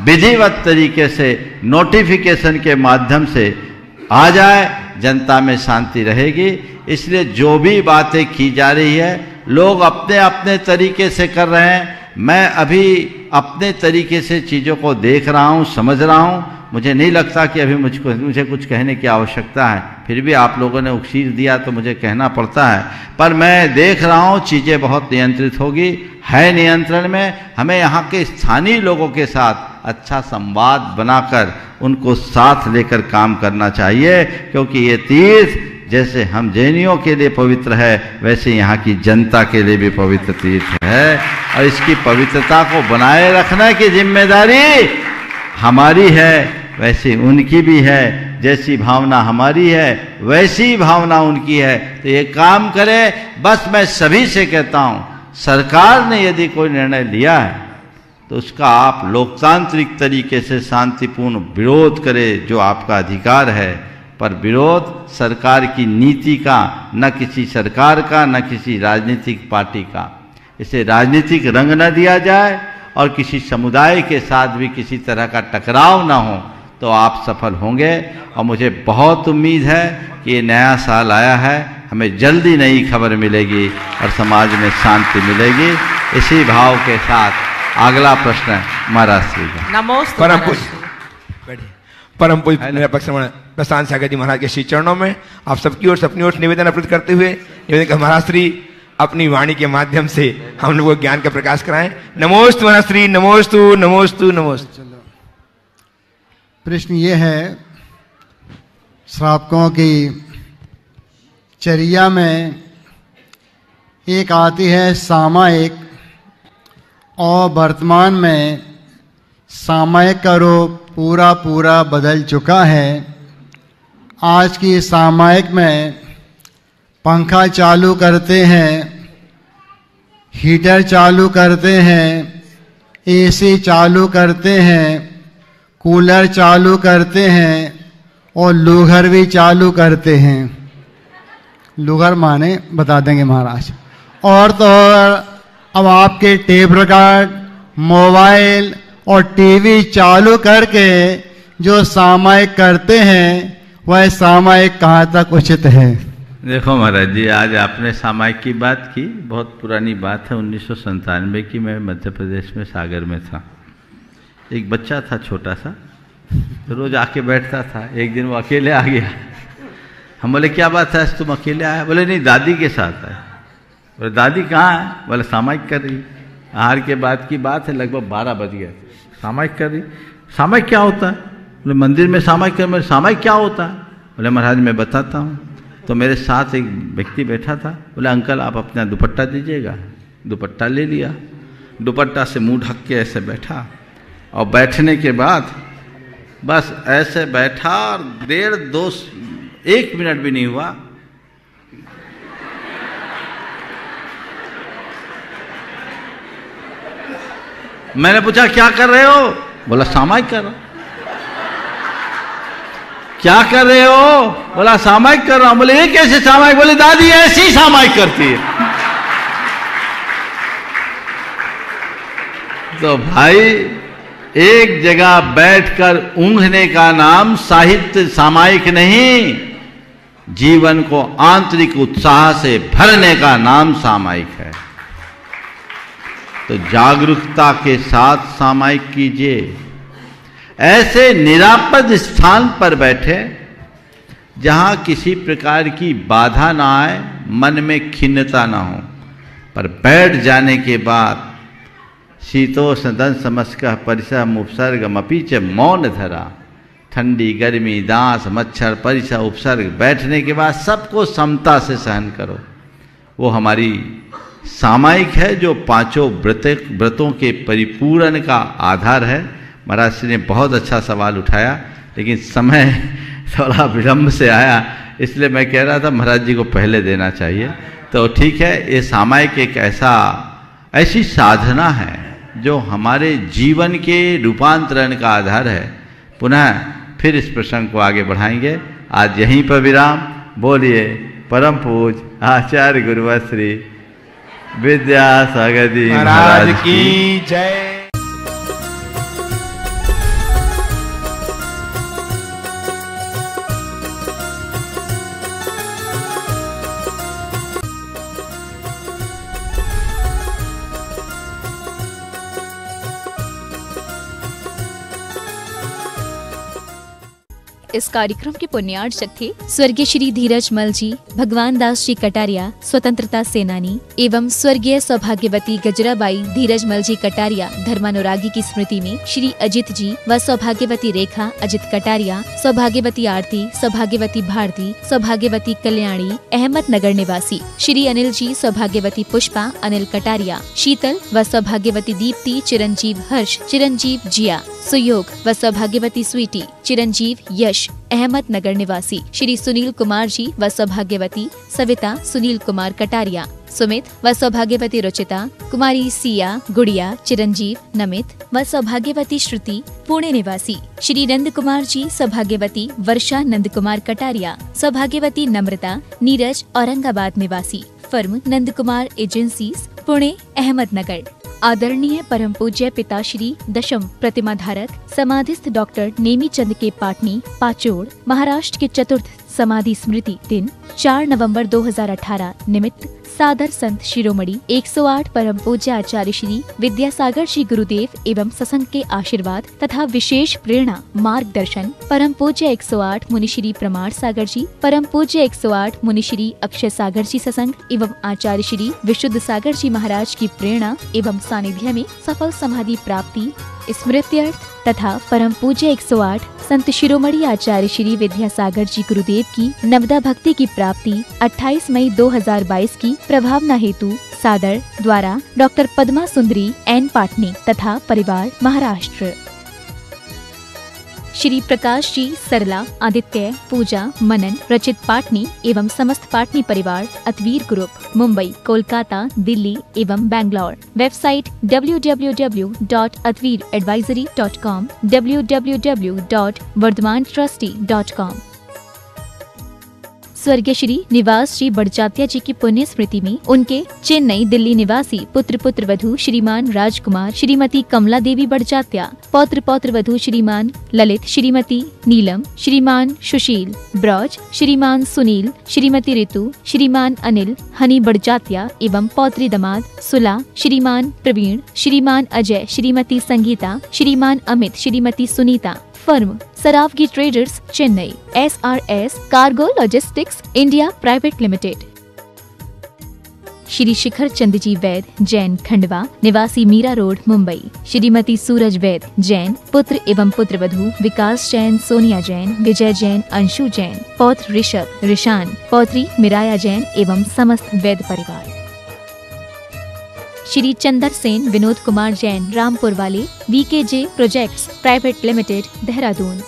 विधिवत तरीके से नोटिफिकेशन के माध्यम से आ जाए, जनता में शांति रहेगी। इसलिए जो भी बातें की जा रही है, लोग अपने अपने तरीके से कर रहे हैं। मैं अभी अपने तरीके से चीज़ों को देख रहा हूँ, समझ रहा हूँ। मुझे नहीं लगता कि अभी मुझे कुछ कहने की आवश्यकता है। फिर भी आप लोगों ने उक्सीर दिया तो मुझे कहना पड़ता है। पर मैं देख रहा हूँ चीज़ें बहुत नियंत्रित होगी, है नियंत्रण में। हमें यहाँ के स्थानीय लोगों के साथ अच्छा संवाद बनाकर उनको साथ लेकर काम करना चाहिए, क्योंकि ये तीर्थ जैसे हम जैनियों के लिए पवित्र है, वैसे यहाँ की जनता के लिए भी पवित्र तीर्थ है। और इसकी पवित्रता को बनाए रखने की जिम्मेदारी हमारी है, वैसे उनकी भी है। जैसी भावना हमारी है वैसी भावना उनकी है। तो ये काम करें। बस मैं सभी से कहता हूँ, सरकार ने यदि कोई निर्णय लिया है तो उसका आप लोकतांत्रिक तरीके से शांतिपूर्ण विरोध करें, जो आपका अधिकार है। पर विरोध सरकार की नीति का, न किसी सरकार का, न किसी राजनीतिक पार्टी का। इसे राजनीतिक रंग न दिया जाए और किसी समुदाय के साथ भी किसी तरह का टकराव ना हो, तो आप सफल होंगे। और मुझे बहुत उम्मीद है कि ये नया साल आया है, हमें जल्दी नई खबर मिलेगी और समाज में शांति मिलेगी। इसी भाव के साथ अगला प्रश्न है महाराज श्री का। नमोस्तु। परम पूज्य प्रशांत सागर जी महाराज के श्री चरणों में आप सबकी ओर से अपनी ओर से निवेदन अर्पित करते हुए निवेदन कर महाराज श्री अपनी वाणी के माध्यम से हम लोगों को ज्ञान का प्रकाश कराएं। नमोस्तु महाराज श्री, नमोस्तु नमोस्तु नमोस्तु। प्रश्न ये है, श्रावकों की चर्या में एक आती है सामायिक, और वर्तमान में सामायिक का रूप पूरा बदल चुका है। आज की सामायिक में पंखा चालू करते हैं, हीटर चालू करते हैं, एसी चालू करते हैं, कूलर चालू करते हैं और लूघर भी चालू करते हैं। लूघर माने बता देंगे महाराज। और तो अब आपके टेप रिकॉर्ड, मोबाइल और टीवी चालू करके जो सामायिक करते हैं, वह सामायिक कहाँ तक उचित है? देखो महाराज जी, आज आपने सामायिक की बात की, बहुत पुरानी बात है। 1997 की मैं मध्य प्रदेश में सागर में था। एक बच्चा था छोटा सा, रोज आके बैठता था। एक दिन वो अकेले आ गया। हम बोले क्या बात है, तुम अकेले आया? बोले नहीं, दादी के साथ आए। बोले दादी कहाँ है? बोले सामायिक कर रही। आहार के बाद की बात है, लगभग 12 बज गए। सामायिक कर रही। सामायिक क्या होता है? बोले मंदिर में सामायिक कर। मैं सामायिक क्या होता है? बोले महाराज मैं बताता हूँ। तो मेरे साथ एक व्यक्ति बैठा था। बोले अंकल आप अपना दुपट्टा दीजिएगा। दुपट्टा ले लिया, दुपट्टा से मुंह ढक के ऐसे बैठा, और बैठने के बाद बस ऐसे बैठा और 1 मिनट भी नहीं हुआ, मैंने पूछा क्या कर रहे हो? बोला सामायिक कर रहा हूं। क्या कर रहे हो? बोला सामायिक कर रहा हूं। बोले ये कैसे सामायिक? बोले दादी ऐसी सामायिक करती है। तो भाई एक जगह बैठकर ऊँघने का नाम साहित्य सामायिक नहीं, जीवन को आंतरिक उत्साह से भरने का नाम सामायिक है। तो जागरूकता के साथ सामायिक कीजिए। ऐसे निरापद स्थान पर बैठे जहां किसी प्रकार की बाधा ना आए, मन में खिन्नता ना हो, पर बैठ जाने के बाद शीतोष्ण दंश समस्कः परिसः उपसर्गमपि च मौन धरा, ठंडी गर्मी दास मच्छर परिसः उपसर्ग, बैठने के बाद सबको समता से सहन करो। वो हमारी सामायिक है जो पांचों व्रतों के परिपूर्ण का आधार है। महाराज श्री ने बहुत अच्छा सवाल उठाया, लेकिन समय थोड़ा विलम्ब से आया, इसलिए मैं कह रहा था महाराज जी को पहले देना चाहिए। तो ठीक है, ये सामायिक एक ऐसी साधना है जो हमारे जीवन के रूपांतरण का आधार है। पुनः फिर इस प्रसंग को आगे बढ़ाएंगे। आज यहीं पर विराम। बोलिए परम पूज आचार्य गुरुवर श्री विद्यासागर जी महाराज की जय। इस कार्यक्रम के पुण्यार्चक थे स्वर्गीय श्री धीरज मल जी, भगवान दास जी कटारिया, स्वतंत्रता सेनानी, एवं स्वर्गीय सौभाग्यवती गजराबाई धीरज मल जी कटारिया, धर्मानुरागी की स्मृति में श्री अजित जी व सौभाग्यवती रेखा अजित कटारिया, सौभाग्यवती आरती, सौभाग्यवती भारती, सौभाग्यवती कल्याणी, अहमदनगर निवासी, श्री अनिल जी, सौभाग्यवती पुष्पा अनिल कटारिया, शीतल व सौभाग्यवती दीप्ति, चिरंजीव हर्ष, चिरंजीव जिया, सुयोग व सौभाग्यवती स्वीटी, चिरंजीव यश, अहमदनगर निवासी, श्री सुनील कुमार जी व सौभाग्यवती सविता सुनील कुमार कटारिया, सुमित व सौभाग्यवती रुचिता, कुमारी सिया गुड़िया, चिरंजीव नमित व सौभाग्यवती श्रुति पुणे निवासी, श्री नंद कुमार जी, सौभाग्यवती वर्षा नंद कुमार कटारिया, सौभाग्यवती नम्रता नीरज औरंगाबाद निवासी, फर्म नंद कुमार एजेंसीज पुणे अहमदनगर। आदरणीय परम पूज्य पिता श्री दशम प्रतिमा धारक समाधिस्थ डॉक्टर नेमीचंद के पाटनी पाचोड़ महाराष्ट्र के चतुर्थ समाधि स्मृति दिन 4 नवंबर 2018 निमित्त सादर संत शिरोमणि 108 परम पूज्य आचार्य श्री विद्यासागर श्री गुरुदेव एवं सत्संग के आशीर्वाद तथा विशेष प्रेरणा मार्गदर्शन परम पूज्य 108 मुनि श्री प्रमाण सागर जी, परम पूज्य 108 मुनि श्री अक्षय सागर जी सत्संग एवं आचार्य श्री विशुद्ध सागर जी महाराज की प्रेरणा एवं सानिध्य में सफल समाधि प्राप्ति स्मृत्यर्थ तथा परम पूज्य 108 संत शिरोमणि आचार्य श्री विद्यासागर जी गुरुदेव की नवदा भक्ति की प्राप्ति 28 मई 2022 की प्रभावना हेतु सादर द्वारा डॉक्टर पद्मा सुंदरी एन पाटनी तथा परिवार महाराष्ट्र। श्री प्रकाश जी सरला आदित्य पूजा मनन रचित पाटनी एवं समस्त पाटनी परिवार अतवीर ग्रुप मुंबई कोलकाता दिल्ली एवं बैंगलोर। Website www.atveeradvisory.com www.vardhamantrusty.com। स्वर्गीय श्री निवास जी बड़जात्या जी की पुण्य स्मृति में उनके चेन्नई दिल्ली निवासी पुत्र वधू श्रीमान राजकुमार, श्रीमती कमला देवी बड़जात्या, पौत्र वधू श्रीमान ललित, श्रीमती नीलम, श्रीमान सुशील ब्रज, श्रीमान सुनील, श्रीमती ऋतु, श्रीमान अनिल हनी बड़जात्या एवं पौत्री दमाद सुला, श्रीमान प्रवीण, श्रीमान Ajay, Shrimati Sangeeta, Shriman Amit, Shrimati Sunita. Firm Saraogi traders Chennai, SRS cargo logistics India private limited. Shri Shikhar Chand ji Vaid Jain Khandwa निवासी मीरा रोड मुंबई, श्रीमती सूरज वैद जैन, पुत्र एवं पुत्रवधू विकास जैन, सोनिया जैन, विजय जैन, अंशु जैन, पौत्र ऋषभ, ऋषान, पौत्री मिराया जैन एवं समस्त वैद परिवार। श्री चंदर सेन विनोद कुमार जैन रामपुर वाले VKJ projects private limited Dehradun.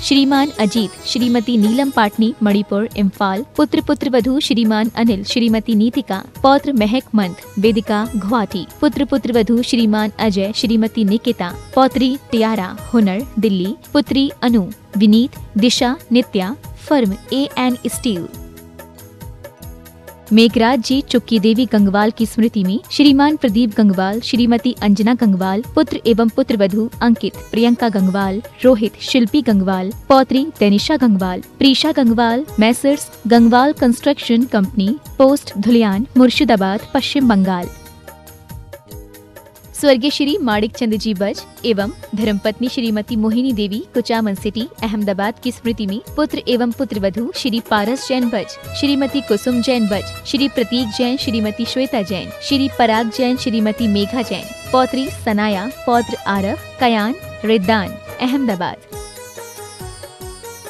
श्रीमान अजीत श्रीमती नीलम पाटनी मणिपुर इम्फाल। पुत्र पुत्र वधू श्रीमान अनिल श्रीमती नीतिका पौत्र महक मंथ वेदिका गुवाहाटी। पुत्र पुत्र वधू श्रीमान अजय श्रीमती निकिता पौत्री टियारा हुनर दिल्ली। पुत्री Anu Vineet Disha Nitya firm N steel. Meghraj ji Chukki Devi Gangwal की स्मृति में श्रीमान प्रदीप गंगवाल श्रीमती अंजना गंगवाल पुत्र एवं पुत्र वधू अंकित प्रियंका गंगवाल रोहित शिल्पी गंगवाल पौत्री Tanisha Gangwal Preesha Gangwal messrs Gangwal construction company post Dhulian Murshidabad Paschim Bangal. स्वर्गीय श्री माणिक चंद जी बज एवं धर्मपत्नी श्रीमती मोहिनी देवी कुचामन सिटी अहमदाबाद की स्मृति में पुत्र एवं पुत्र वधू श्री पारस जैन बज श्रीमती कुसुम जैन बज श्री प्रतीक जैन श्रीमती श्वेता जैन श्री पराग जैन श्रीमती मेघा जैन पौत्री सनाया पौत्र आरफ कयान रिद्दान अहमदाबाद।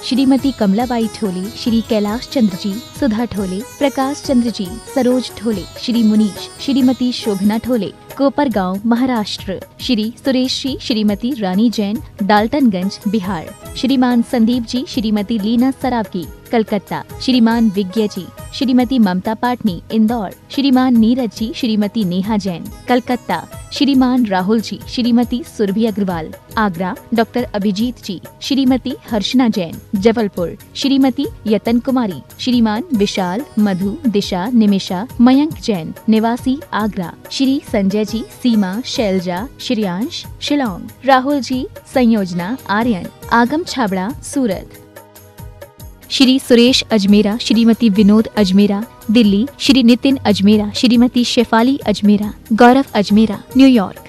श्रीमती कमलाबाई ठोले श्री कैलाश चंद्र जी सुधा ठोले प्रकाश चंद्र जी सरोज ठोले श्री मुनीश श्रीमती शोभना ठोले कोपरगांव महाराष्ट्र। श्री सुरेश जी श्रीमती रानी जैन डाल्टनगंज बिहार। श्रीमान संदीप जी श्रीमती लीना सरावगी कलकत्ता। श्रीमान विज्ञ जी श्रीमती ममता पाटनी इंदौर। श्रीमान नीरज जी श्रीमती नेहा जैन कलकत्ता। श्रीमान राहुल जी श्रीमती सुरभि अग्रवाल आगरा। डॉक्टर अभिजीत जी श्रीमती हर्षना जैन जबलपुर। श्रीमती यतन कुमारी श्रीमान विशाल मधु दिशा निमिषा मयंक जैन निवासी आगरा। श्री संजय जी सीमा शैलजा श्रेयांश शिलोंग। राहुल जी संयोजना आर्यन आगम छाबड़ा सूरत। श्री सुरेश अजमेरा श्रीमती विनोद अजमेरा दिल्ली। श्री नितिन अजमेरा श्रीमती शेफाली अजमेरा गौरव अजमेरा न्यूयॉर्क।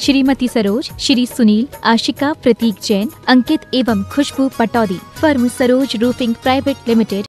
श्रीमती सरोज श्री सुनील आशिका प्रतीक जैन अंकित एवं Khushboo Pataudi firm Saroj roofing private limited